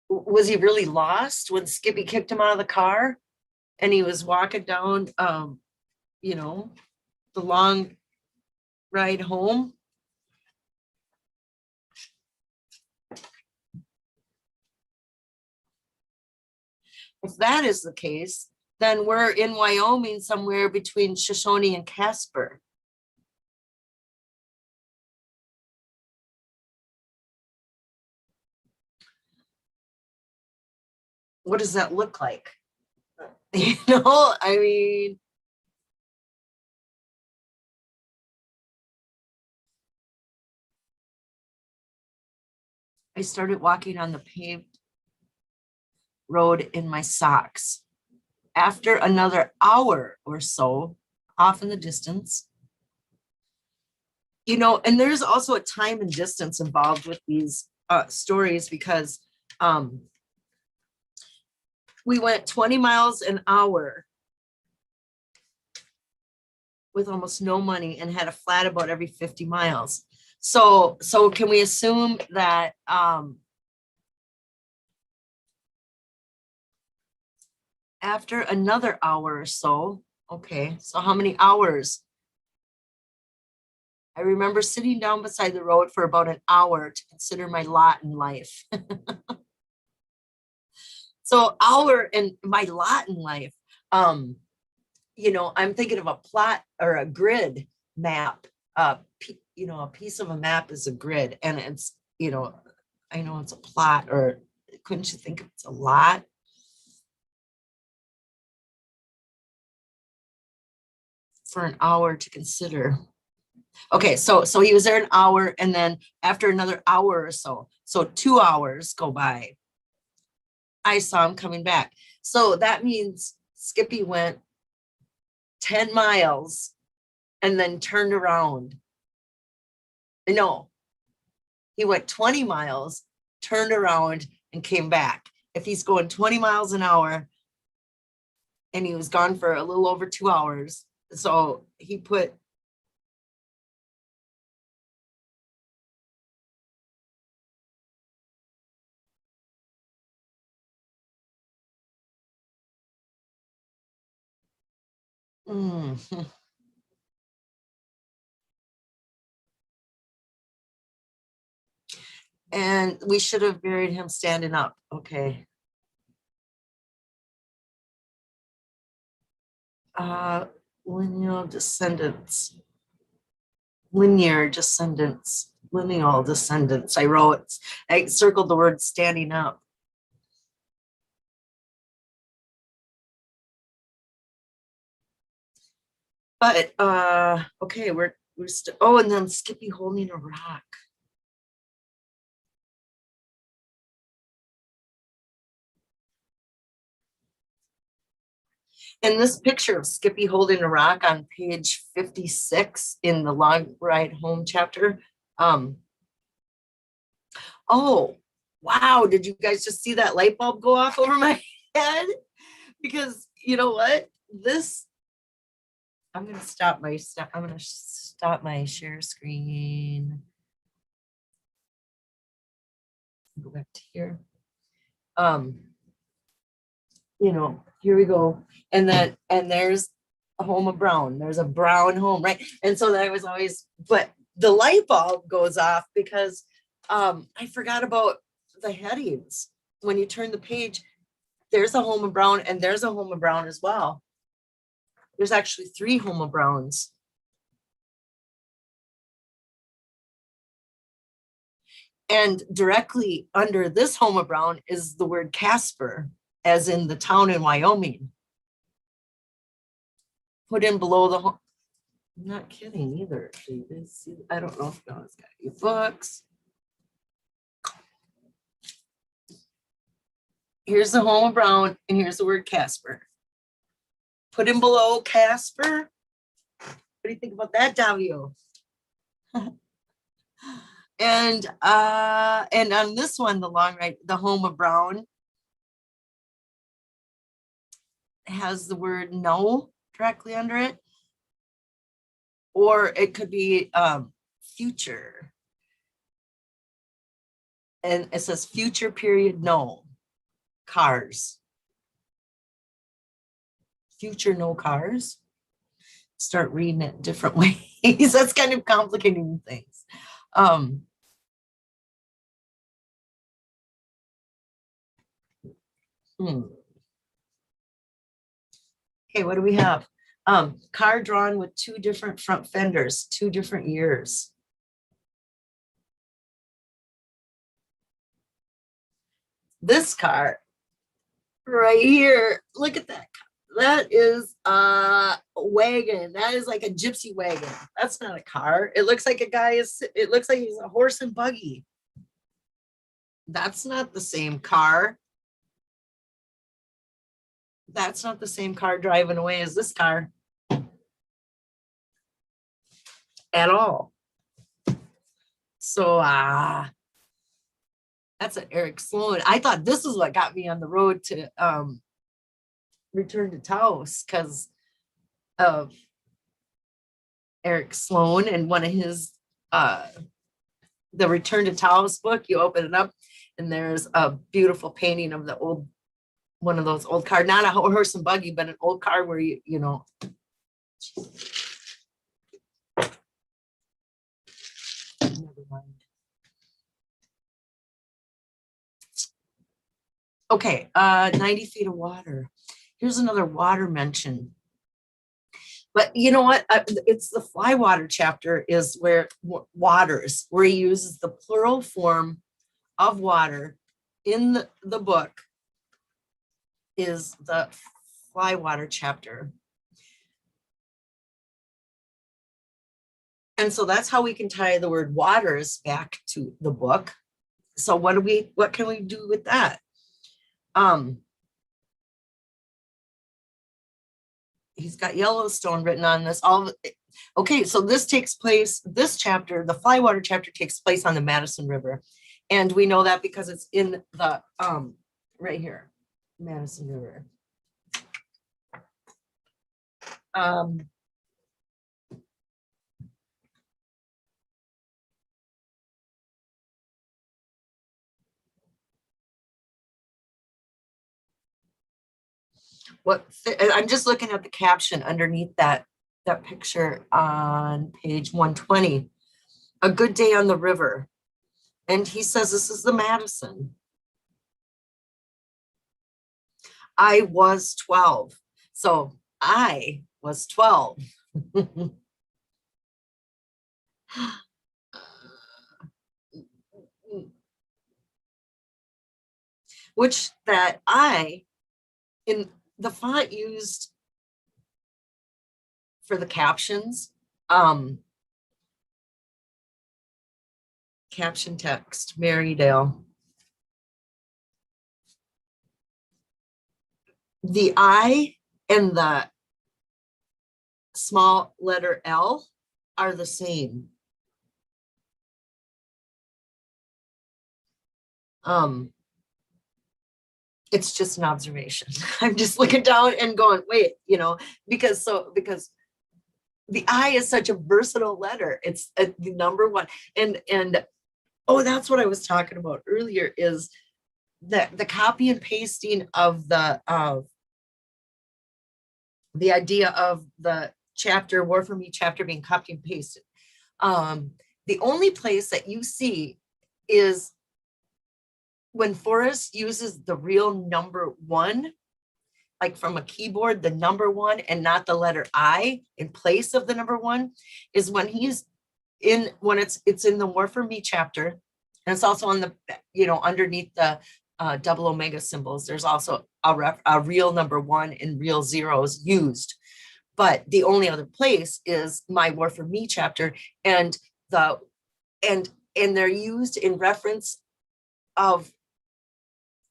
was he really lost when Skippy kicked him out of the car and he was walking down, you know, the long ride home? If that is the case, then we're in Wyoming somewhere between Shoshone and Casper. What does that look like? You know, I mean, I started walking on the paved road in my socks. After another hour or so, off in the distance, you know, and there's also a time and distance involved with these stories because we went 20 miles an hour with almost no money and had a flat about every 50 miles. So can we assume that after another hour or so, okay, so how many hours? I remember sitting down beside the road for about an hour to consider my lot in life. So hour in my lot in life, you know, I'm thinking of a plot or a grid map. You know, a piece of a map is a grid, and it's, you know, I know it's a plot, or couldn't you think it's a lot? For an hour to consider. Okay, so he was there an hour, and then after another hour or so 2 hours go by, I saw him coming back. So that means Skippy went 10 miles and then turned around. No, he went 20 miles, turned around, and came back. If he's going 20 miles an hour and he was gone for a little over 2 hours, so he put and we should have buried him standing up. Okay. Uh, lineal descendants. Linear descendants. Lineal descendants. I circled the word standing up. But okay, we're still, oh, and then Skippy holding a rock. And this picture of Skippy holding a rock on page 56 in the Long Ride Home chapter. Oh, wow. Did you guys just see that light bulb go off over my head? Because you know what? I'm going to stop my share screen. Go back to here. You know, here we go. And there's a home of brown. There's a brown home, right? And so that was always, but the light bulb goes off because I forgot about the headings. When you turn the page, there's a home of brown and there's a home of brown as well. There's actually 3 home of browns. And directly under this home of brown is the word Casper, as in the town in Wyoming. Put in below the home. I'm not kidding either. I don't know if you guys got your books. Here's the home of brown, and here's the word Casper. Put in below Casper. What do you think about that, Davio? And on this one, the long right, the home of brown has the word no directly under it, or it could be future, and it says future period no cars. Future no cars. Start reading it different ways. That's kind of complicating things. Okay, what do we have? Car drawn with 2 different front fenders, 2 different years. This car right here, look at that. That is a wagon. That is like a gypsy wagon. That's not a car. It looks like it looks like he's a horse and buggy. That's not the same car. That's not the same car driving away as this car at all. So that's an Eric Sloan. I thought this is what got me on the road to return to Taos, because of Eric Sloan and one of his the Return to Taos book. You open it up and there's a beautiful painting of the old, one of those old cars, not a horse and buggy, but an old car where you know. Never mind. Okay, 90 feet of water. Here's another water mention. But you know what? It's the fly water chapter is where waters, where he uses the plural form of water in the book, is the fly water chapter. And so that's how we can tie the word waters back to the book. So what can we do with that? He's got Yellowstone written on this. Okay, so this chapter, the Flywater chapter, takes place on the Madison River. And we know that because it's in the, right here, Madison River. I'm just looking at the caption underneath that picture on page 120. A good day on the river. And he says this is the Madison. I was 12. So I was 12. Which that in the font used for the captions, caption text, Marydale. The I and the small letter L are the same. It's just an observation. I'm just looking down and going, wait, because the I is such a versatile letter. It's the number one. And oh, that's what I was talking about earlier, is that the copy and pasting of the idea of the chapter, War for Me chapter, being copied and pasted. The only place that you see is when Forrest uses the real number one, like from a keyboard, the number one and not the letter I in place of the number one, is when it's in the War for Me chapter. And it's also on the, underneath the double omega symbols. There's also a real number one and real zeros used. But the only other place is my War for Me chapter, and they're used in reference of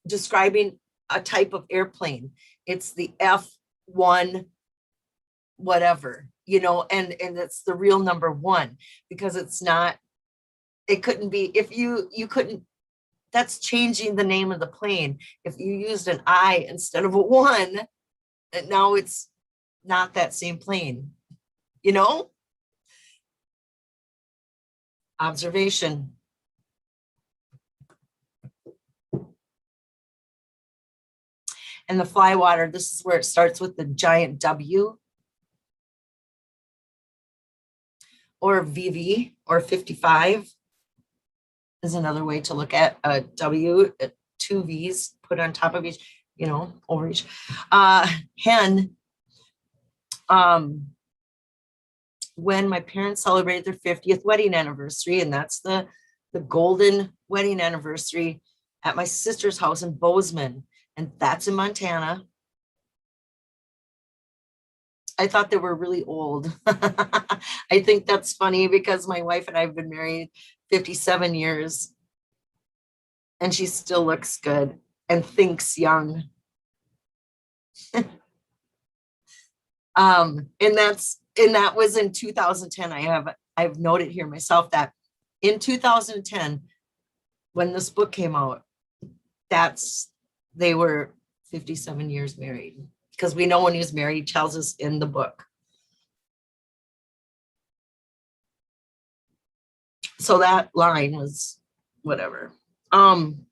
describing a type of airplane. It's the F1 whatever, and it's the real number one, because it couldn't be, if you couldn't, that's changing the name of the plane. If you used an I instead of a one, and now it's not that same plane, observation. And the fly water, this is where it starts with the giant W, or VV, or 55 is another way to look at a W, two V's put on top of each, over each. Hen, when my parents celebrated their 50th wedding anniversary, and that's the golden wedding anniversary at my sister's house in Bozeman, and that's in Montana. I thought they were really old. I think that's funny because my wife and I have been married 57 years, and she still looks good and thinks young. And that was in 2010. I've noted here myself that in 2010, when this book came out, they were 57 years married, because we know when he was married, he tells us in the book. So that line was whatever. And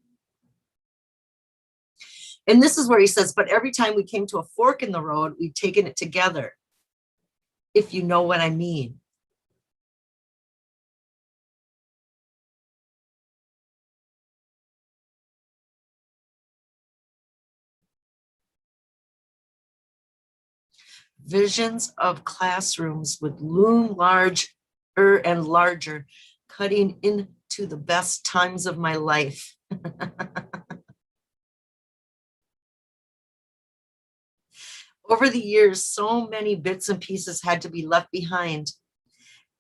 this is where he says, but every time we came to a fork in the road, we'd taken it together, if you know what I mean. Visions of classrooms would loom larger and larger, cutting into the best times of my life. Over the years, so many bits and pieces had to be left behind,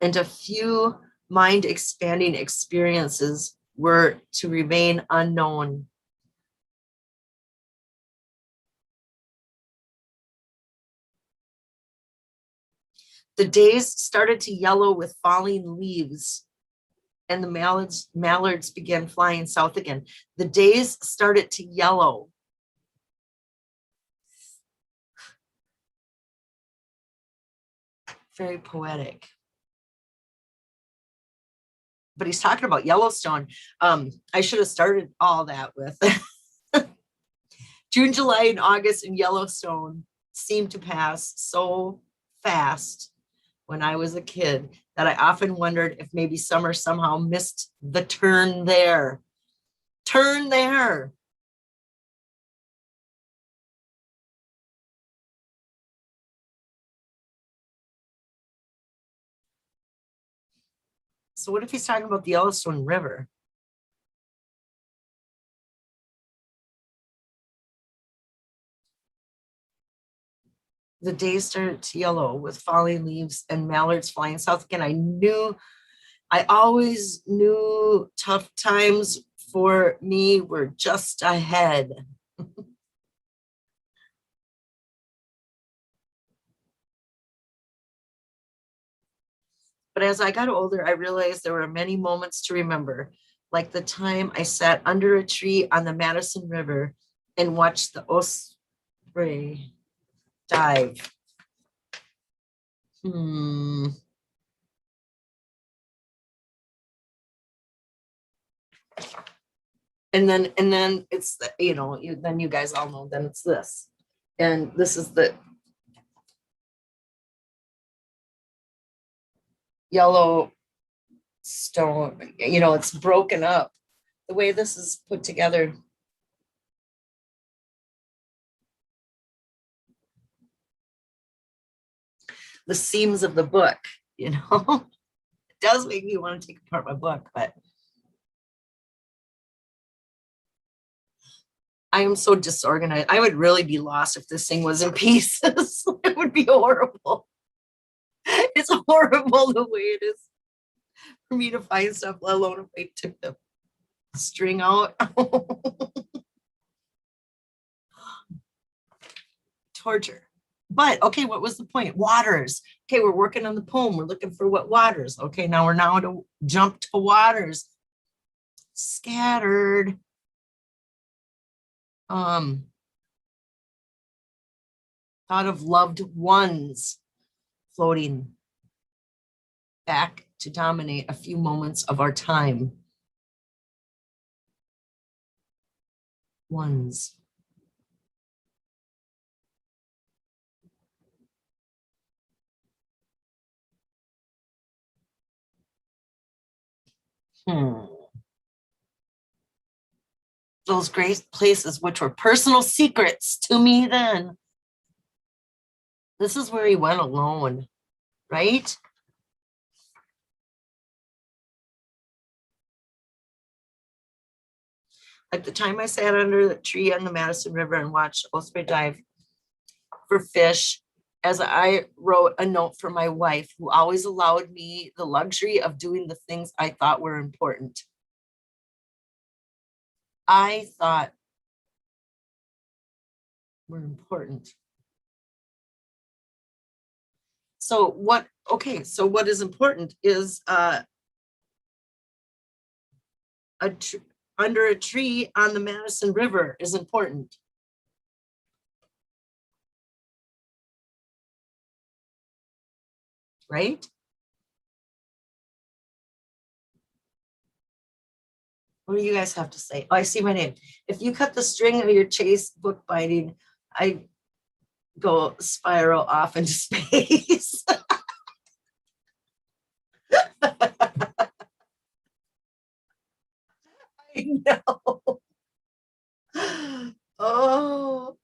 and a few mind-expanding experiences were to remain unknown. The days started to yellow with falling leaves, and the mallards began flying south again. The days started to yellow. Very poetic. But he's talking about Yellowstone. I should have started all that with June, July, and August in Yellowstone seemed to pass so fast when I was a kid that I often wondered if maybe summer somehow missed the turn there. Turn there. So what if he's talking about the Yellowstone River? The days started to yellow with falling leaves and mallards flying south again. I always knew tough times for me were just ahead. But as I got older, I realized there were many moments to remember, like the time I sat under a tree on the Madison River and watched the osprey dive. And then it's the, then you guys all know, then it's this. And this is the yellow stone, it's broken up. The way this is put together. The seams of the book, it does make me want to take apart my book, but I am so disorganized. I would really be lost if this thing was in pieces. It would be horrible. It's horrible the way it is for me to find stuff, let alone if I took the string out. Torture. But okay, what was the point? Waters. Okay, we're working on the poem. We're looking for what waters. Okay, now we're to jump to waters. Scattered. Thought of loved ones floating back to dominate a few moments of our time. Ones. Those great places which were personal secrets to me then. This is where he went alone, right? At the time I sat under the tree on the Madison River and watched osprey dive for fish, as I wrote a note for my wife, who always allowed me the luxury of doing the things I thought were important. I thought were important. So what is important is under a tree on the Madison River is important. Right? What do you guys have to say? Oh, I see my name. If you cut the string of your Chase book binding, I go spiral off into space. I know. Oh,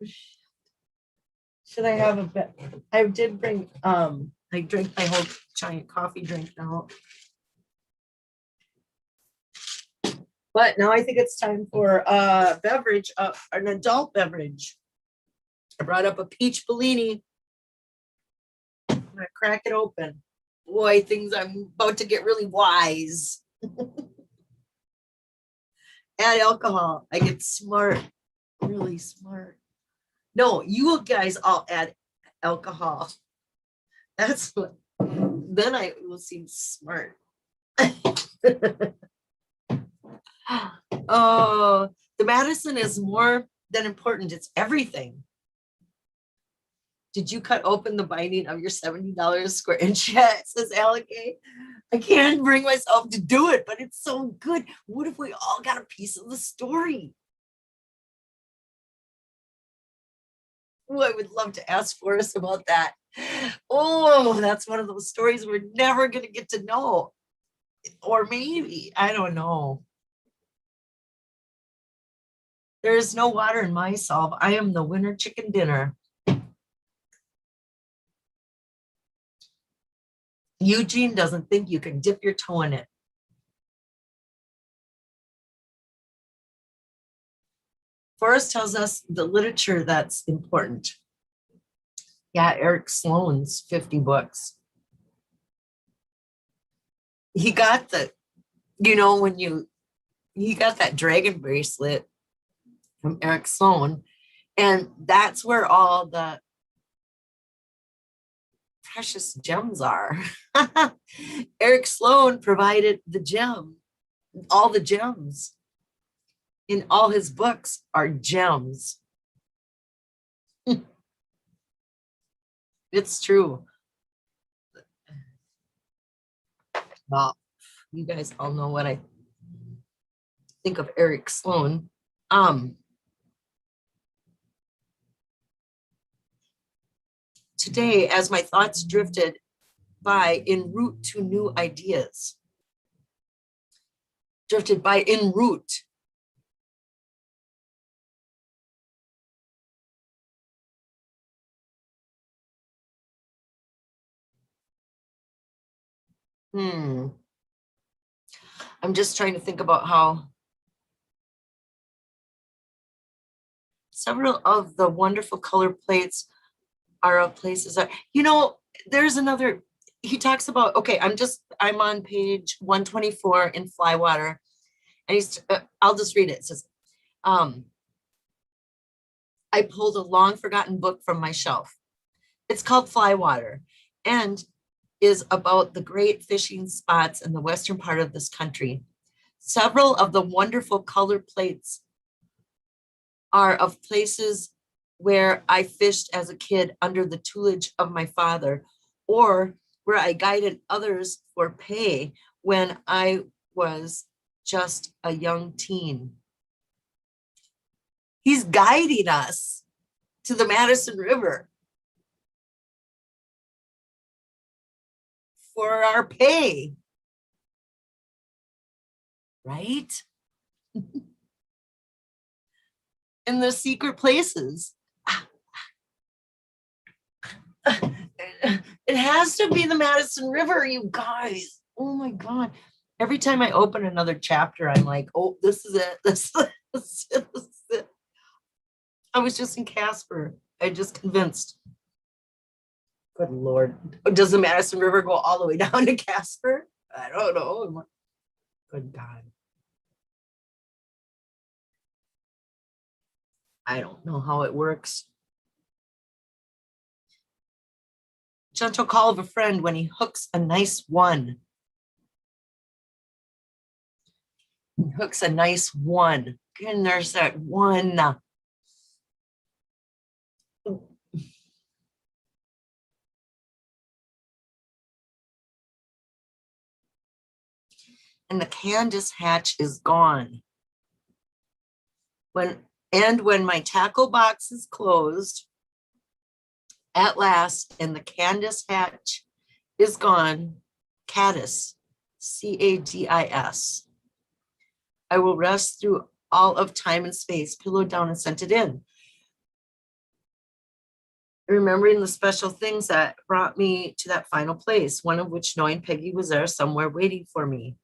should I have a bit? I did bring, I drank my whole giant coffee drink now. But now I think it's time for a beverage, an adult beverage. I brought up a peach Bellini. I'm gonna crack it open. Boy, I'm about to get really wise. Add alcohol. I get smart, really smart. No, you guys all add alcohol. That's what, then I will seem smart. Oh, the Madison is more than important. It's everything. Did you cut open the binding of your $70 square inch yet? Says Alec. I can't bring myself to do it, but it's so good. What if we all got a piece of the story? Oh, I would love to ask Forrest about that. Oh, that's one of those stories we're never going to get to know. Or maybe, I don't know. There is no water in my solve. I am the winter chicken dinner. Eugene doesn't think you can dip your toe in it. Forrest tells us the literature that's important. Yeah, Eric Sloane's 50 books. He got he got that dragon bracelet from Eric Sloane, and that's where all the precious gems are. Eric Sloan provided the gem. All the gems in all his books are gems. It's true. Well, you guys all know what I think of Eric Sloan. Today, as my thoughts drifted by en route to new ideas, drifted by en route. I'm just trying to think about how several of the wonderful color plates are of places that, you know, there's another, he talks about, okay, I'm on page 124 in Flywater, and I'll just read it. It says, I pulled a long forgotten book from my shelf. It's called Flywater and is about the great fishing spots in the western part of this country. Several of the wonderful color plates are of places where I fished as a kid under the tutelage of my father, or where I guided others for pay when I was just a young teen. He's guiding us to the Madison River for our pay, right? In the secret places. It has to be the Madison River, you guys. Oh my God. Every time I open another chapter, I'm like, oh, this is it. This is it. I was just in Casper. I just convinced. Good Lord. Does the Madison River go all the way down to Casper? I don't know. Good God. I don't know how it works. Gentle call of a friend when he hooks a nice one. He hooks a nice one. And there's that one. And the Candace hatch is gone. When my tackle box is closed, at last, and the Candace hatch is gone, Caddis, C-A-D-I-S. I will rest through all of time and space, pillowed down and sent it in. Remembering the special things that brought me to that final place, one of which knowing Peggy was there somewhere waiting for me.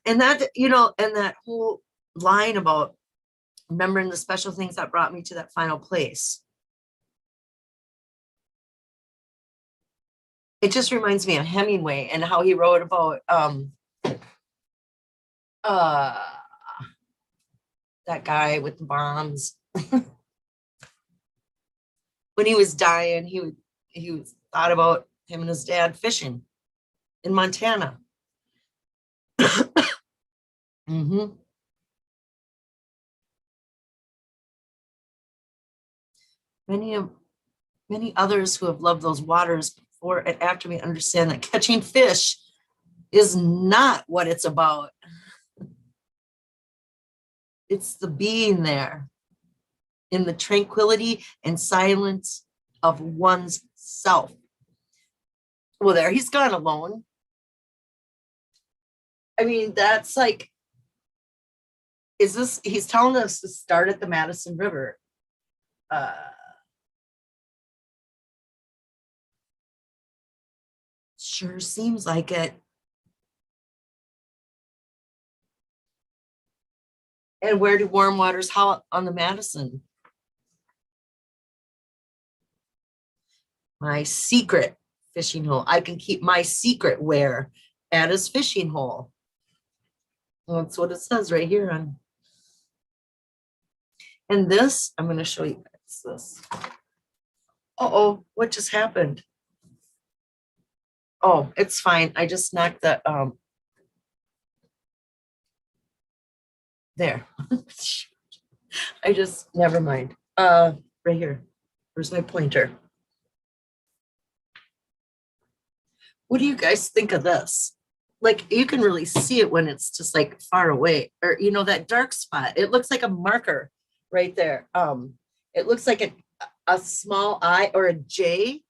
And that, you know, and that whole line about remembering the special things that brought me to that final place. It just reminds me of Hemingway and how he wrote about that guy with the bombs. When he was dying, he thought about him and his dad fishing in Montana. Mm-hmm. Many others who have loved those waters before and after me understand that catching fish is not what it's about. It's the being there in the tranquility and silence of one's self. Well, there he's gone alone. I mean, that's like, he's telling us to start at the Madison River. Sure seems like it. And where do warm waters howl on the Madison? My secret fishing hole. I can keep my secret where at his fishing hole. Well, that's what it says right here on. And this, I'm going to show you guys this. Uh-oh, what just happened? Oh, it's fine. I just knocked the, there. I just, never mind. Right here. Where's my pointer? What do you guys think of this? Like, you can really see it when it's just like far away, or you know, that dark spot. It looks like a marker right there. It looks like a small I or a J,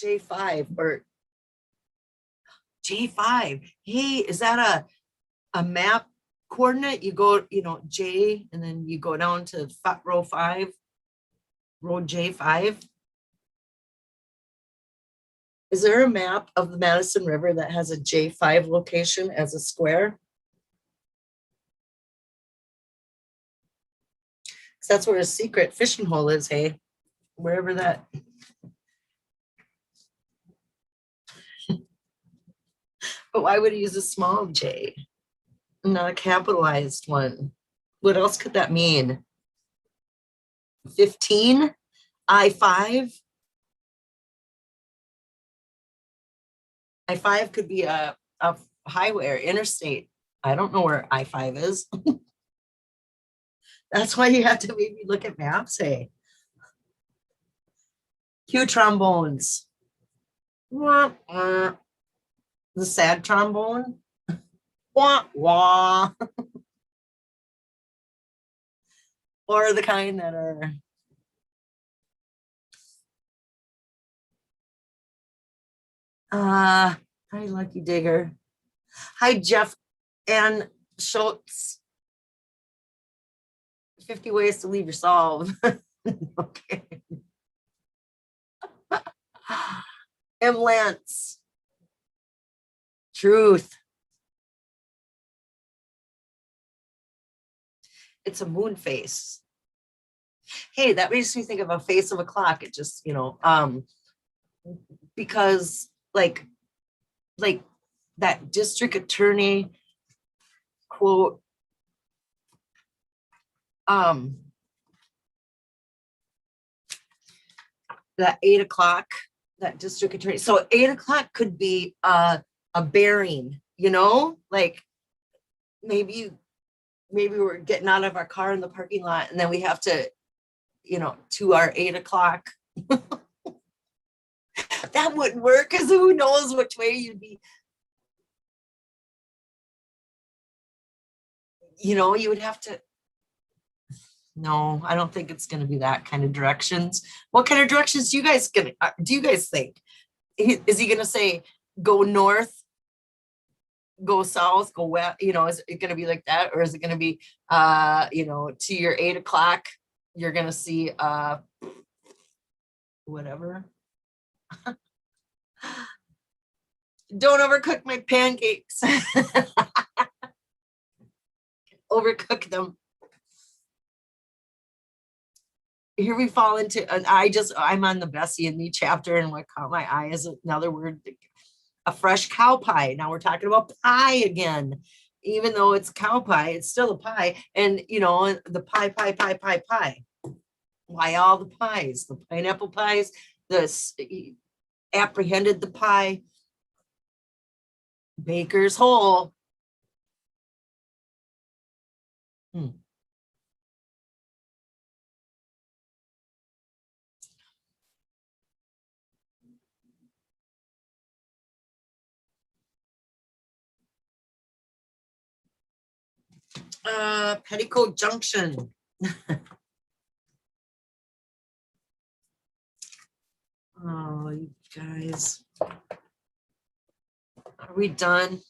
J5 or J5. Hey, is that a map coordinate? You go, you know, J, and then you go down to row 5, row J5. Is there a map of the Madison River that has a J5 location as a square? That's where a secret fishing hole is, hey, wherever that. But why would he use a small J, not a capitalized one? What else could that mean? 15, I-5. I-5 could be a highway or interstate. I don't know where I-5 is. That's why you have to maybe look at maps, hey. Cue trombones. Wah, wah. The sad trombone. Wah, wah. Or the kind that are hi, Lucky Digger. Hi, Jeff and Schultz. 50 ways to leave your solve. Okay. M. Lance. Truth. It's a moon face. Hey, that makes me think of a face of a clock. It just, you know, because like that district attorney quote, that 8 o'clock, that district attorney. So 8 o'clock could be a bearing, you know, like maybe we're getting out of our car in the parking lot and then we have to, you know, to our 8 o'clock. That wouldn't work because who knows which way you'd be. You know, you would have to. No, I don't think it's going to be that kind of directions. What kind of directions do you guys think? Is he going to say go north, go south, go west? You know, is it going to be like that, or is it going to be, you know, to your 8 o'clock, you're going to see whatever. Don't overcook my pancakes. Overcook them. Here we fall into, and I'm on the Bessie and Me chapter, and what caught my eye is another word, a fresh cow pie. Now we're talking about pie again. Even though it's cow pie, it's still a pie. And, you know, the pie. Why all the pies? The pineapple pies, apprehended the pie, baker's hole. Petticoat Junction. Oh, you guys. Are we done?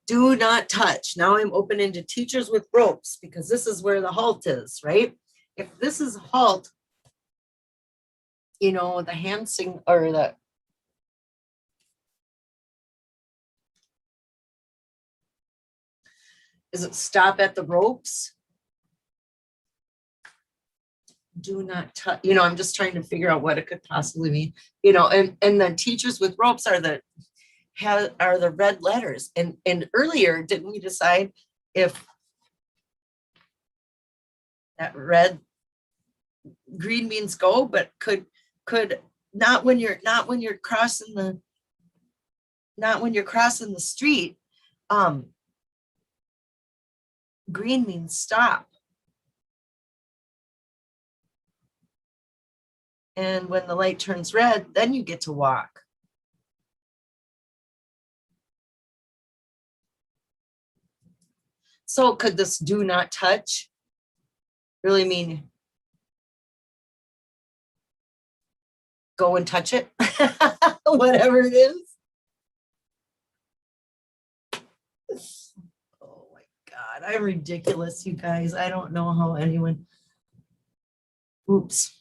Do not touch. Now I'm opening to teachers with ropes because this is where the halt is, right? If this is halt, you know, the hand signal or the is it stop at the ropes? do not touch, you know, I'm just trying to figure out what it could possibly mean, you know, and then teachers with ropes are the red letters. And earlier, didn't we decide if that green means go, but could not when you're crossing the street, green means stop. And when the light turns red, then you get to walk. So could this do not touch really mean go and touch it? Whatever it is. Oh my God, I'm ridiculous, you guys. I don't know how anyone. Oops,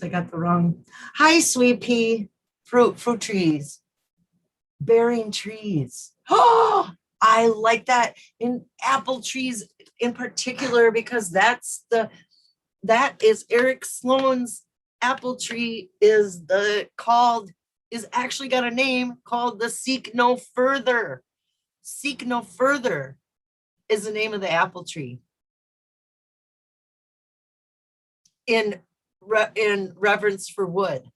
I got the wrong. Hi, sweet pea. Fruit trees. Bearing trees. Oh, I like that. In apple trees in particular, because that is Eric Sloan's apple tree is actually got a name called the Seek No Further. Seek No Further is the name of the apple tree. In reverence for wood.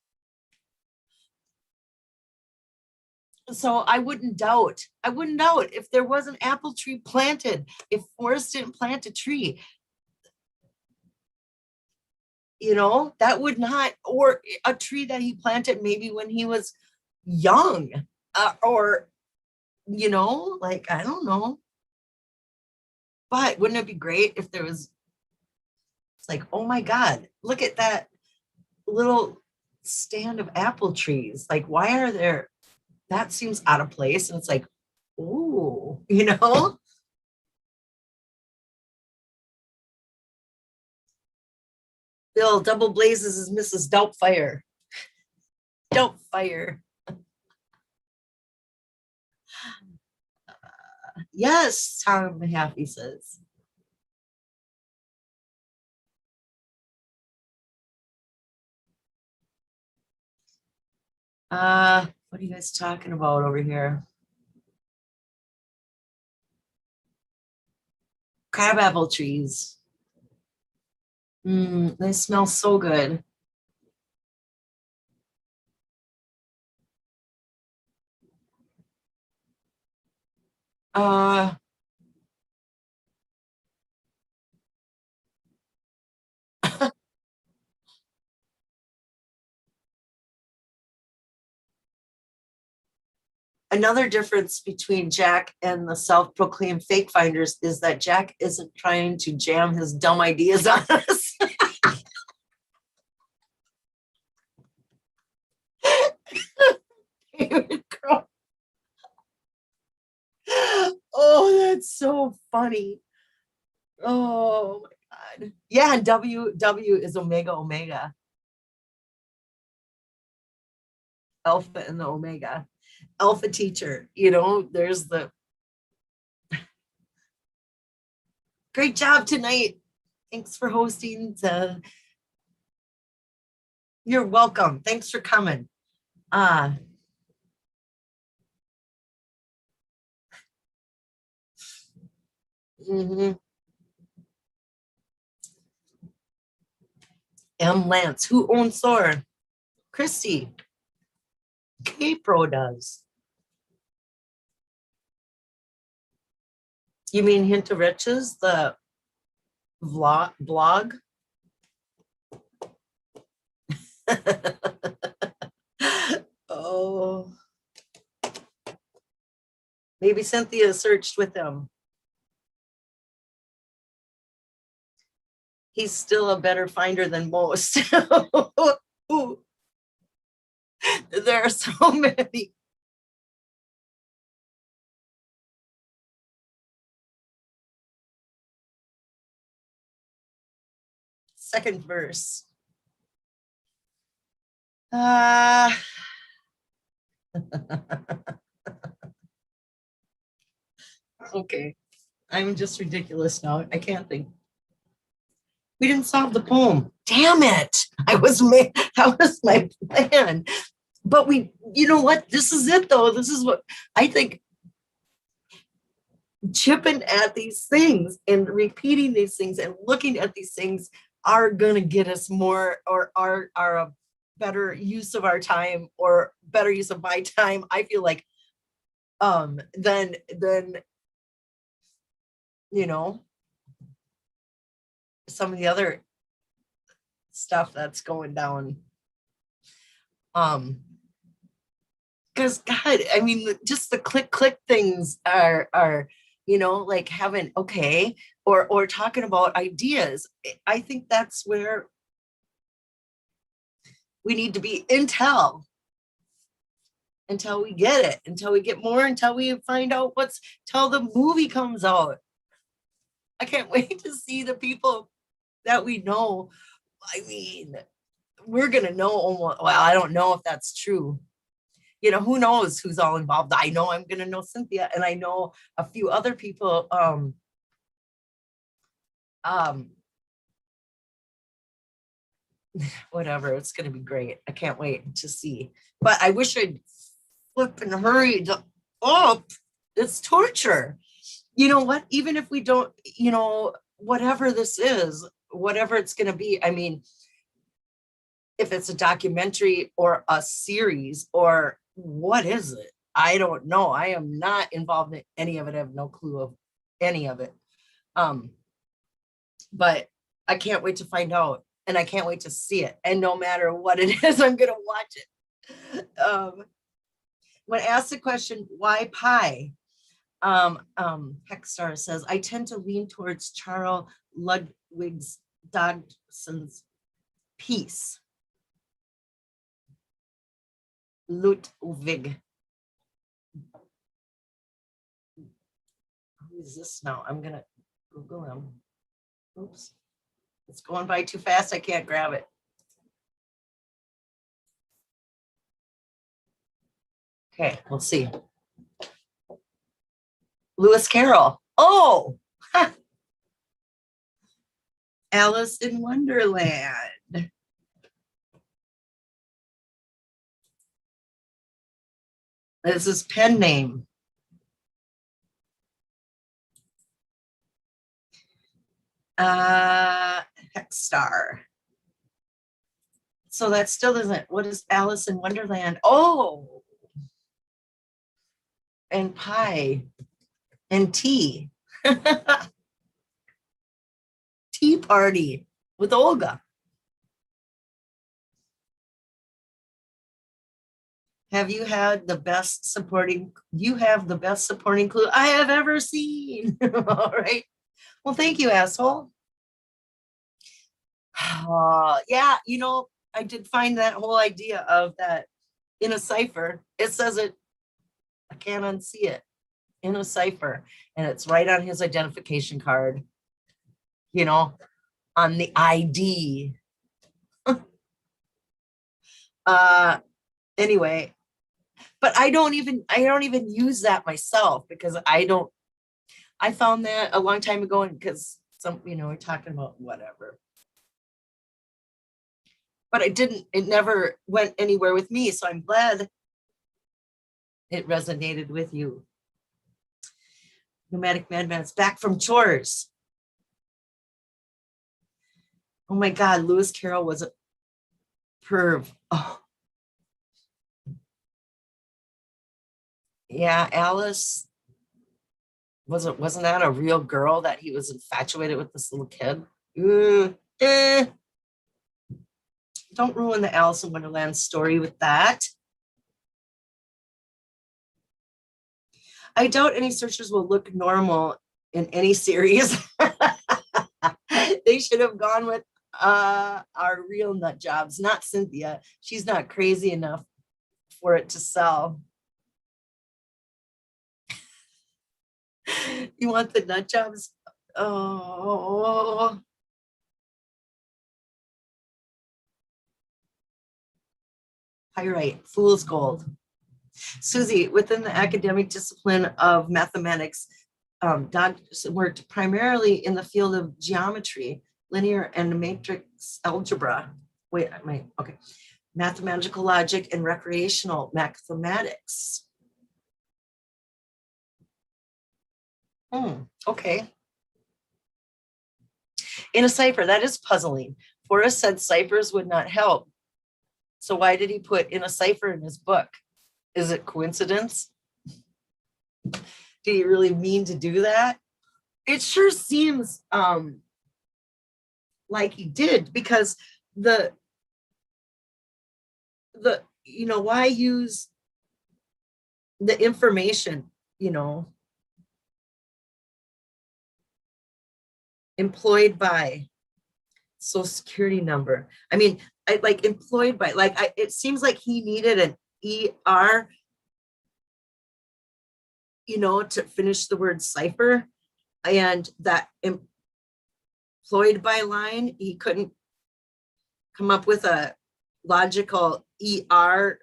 So I wouldn't doubt if there was an apple tree planted, if Forrest didn't plant a tree, you know, that would not, or a tree that he planted maybe when he was young, or, you know, like, I don't know. But wouldn't it be great if there was, it's like, oh my God, look at that little stand of apple trees. Like, why are there, that seems out of place. And it's like, ooh, you know? Bill, double blazes is Mrs. Doubtfire. Doubtfire. Yes, Tom Happy says. What are you guys talking about over here? Crabapple trees. They smell so good. Uh, Another difference between Jack and the self-proclaimed fake finders is that Jack isn't trying to jam his dumb ideas on us. Oh, that's so funny. Oh my God. Yeah, and W is Omega Omega. Alpha and the Omega. Alpha teacher, you know, there's the great job tonight. Thanks for hosting. You're welcome. Thanks for coming. Mm-hmm. M. Lance, who owns Thor? Christy. K-Pro does. You mean Hint of Riches, the blog? Oh. Maybe Cynthia searched with him. He's still a better finder than most. There are so many. Second verse. Okay. I'm just ridiculous now. I can't think. We didn't solve the poem. Damn it. That was my plan. But you know what? This is it though. This is what I think, chipping at these things and repeating these things and looking at these things are going to get us more, or are a better use of our time, or better use of my time. I feel like, then, you know, some of the other stuff that's going down. Because God, I mean, just the click things are, you know, like having, okay, or talking about ideas. I think that's where we need to be until we get it, until we get more, until we find out till the movie comes out. I can't wait to see the people that we know. I mean, we're gonna know almost, well, I don't know if that's true. You know, who knows who's all involved. I know I'm gonna know Cynthia, and I know a few other people. Whatever, it's gonna be great. I can't wait to see. But I wish I'd flip and hurried up. It's torture. You know what? Even if we don't, you know, whatever this is, whatever it's gonna be, I mean, if it's a documentary or a series or what is it? I don't know. I am not involved in any of it. I have no clue of any of it. But I can't wait to find out, and I can't wait to see it. And no matter what it is, I'm going to watch it. When asked the question, why pie? Hexstar says, I tend to lean towards Charles Ludwig's Dodson's piece. Ludwig. Who is this now? I'm gonna Google him. Oops, it's going by too fast. I can't grab it. Okay, we'll see. Lewis Carroll. Oh, Alice in Wonderland. This is pen name. Hexstar. So that still doesn't, what is Alice in Wonderland? Oh, and pie and tea. Tea party with Olga. Have you had the best supporting? You have the best supporting clue I have ever seen. All right. Well, thank you, asshole. Yeah, you know, I did find that whole idea of that in a cipher. It says it, I can't unsee it, in a cipher, and it's right on his identification card, you know, on the ID. Anyway, but I don't even use that myself, because I found that a long time ago, and because you know, we're talking about whatever. But it never went anywhere with me. So I'm glad it resonated with you. Nomadic Madman's back from chores. Oh my God, Lewis Carroll was a perv. Oh. Yeah, Alice, wasn't that a real girl that he was infatuated with, this little kid? Don't ruin the Alice in Wonderland story with that. I doubt any searchers will look normal in any series. They should have gone with our real nut jobs, not Cynthia. She's not crazy enough for it to sell. You want the nut jobs? Oh. Pyrite, fool's gold. Susie, within the academic discipline of mathematics, Doug worked primarily in the field of geometry. linear and matrix algebra. Wait, okay. Mathematical logic and recreational mathematics. Okay. In a cipher, that is puzzling. Forrest said ciphers would not help. So why did he put in a cipher in his book? Is it coincidence? Did he really mean to do that? It sure seems like he did, because the why use the information, employed by social security number. I mean, I like employed by, it seems like he needed an ER, to finish the word cipher, and that employed by line, he couldn't come up with a logical ER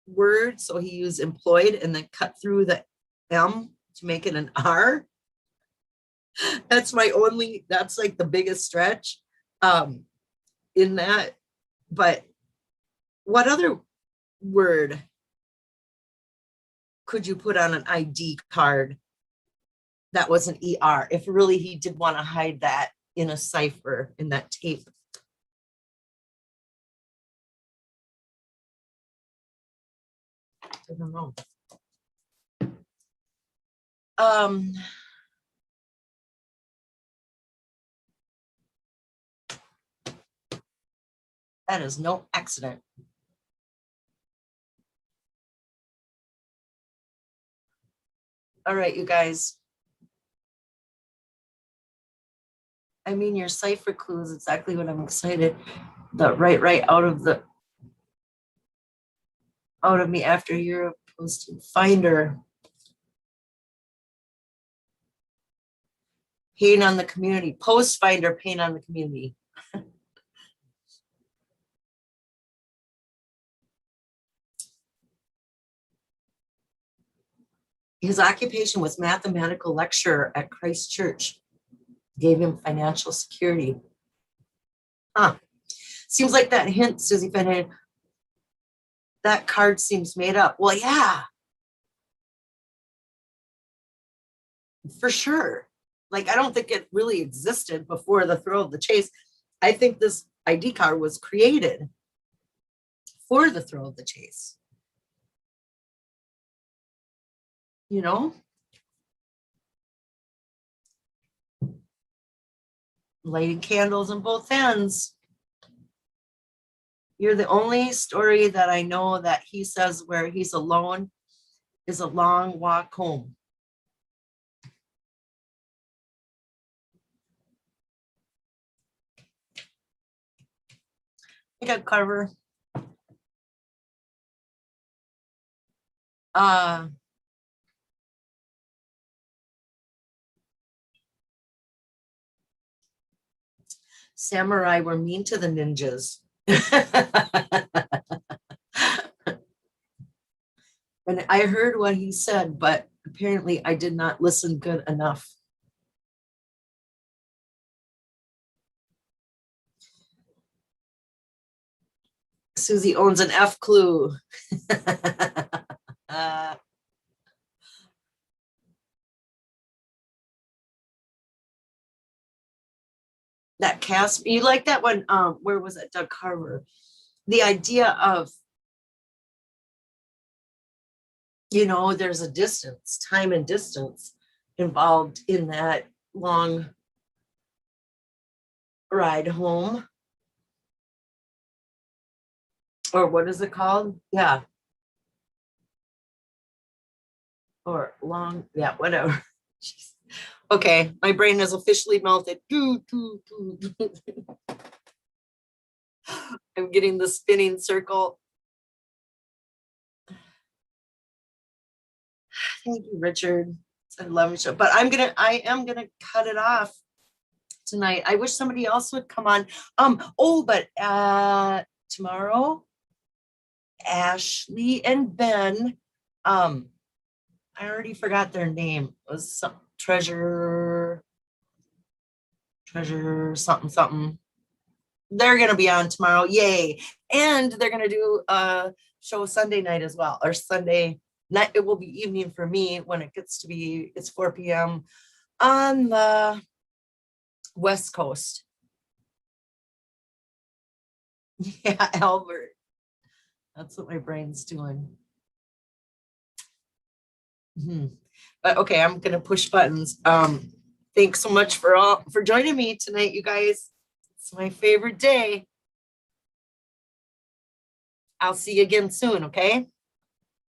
word, so he used employed and then cut through the M to make it an R. That's like the biggest stretch in that. But what other word could you put on an ID card that was an ER, if really he did want to hide that in a cipher, in that tape? I don't know. That is no accident. All right, you guys. I mean, your cipher clue is exactly what I'm excited. The right out of me after you're posted. Finder. Pain on the community. Post finder, pain on the community. His occupation was mathematical lecturer at Christ Church. Gave him financial security. Seems like that hint, Susie Fennhaven. That card seems made up. Well, yeah. For sure. Like, I don't think it really existed before the thrill of the chase. I think this ID card was created for the thrill of the chase. Lighting candles in both ends. You're the only story that I know that he says where he's alone is a long walk home. I got Carver. Samurai were mean to the ninjas. And I heard what he said, but apparently I did not listen good enough. Susie owns an F clue. That Casper, you like that one? Where was it? Doug Carver. The idea of, there's a distance, time and distance involved in that long ride home. Or what is it called? Yeah. Or long, yeah, whatever. Okay, my brain is officially melted. I'm getting the spinning circle. Thank you, Richard. I love it. But I am gonna cut it off tonight. I wish somebody else would come on. But tomorrow, Ashley and Ben, I already forgot their name. It was some treasure Treasure something, something. They're going to be on tomorrow. Yay. And they're going to do a show Sunday night as well, or Sunday night. It will be evening for me when it gets to be, it's 4 p.m. on the West Coast. Yeah, Albert. That's what my brain's doing. But okay, I'm gonna push buttons. Thanks so much for joining me tonight, you guys. It's my favorite day. I'll see you again soon, okay?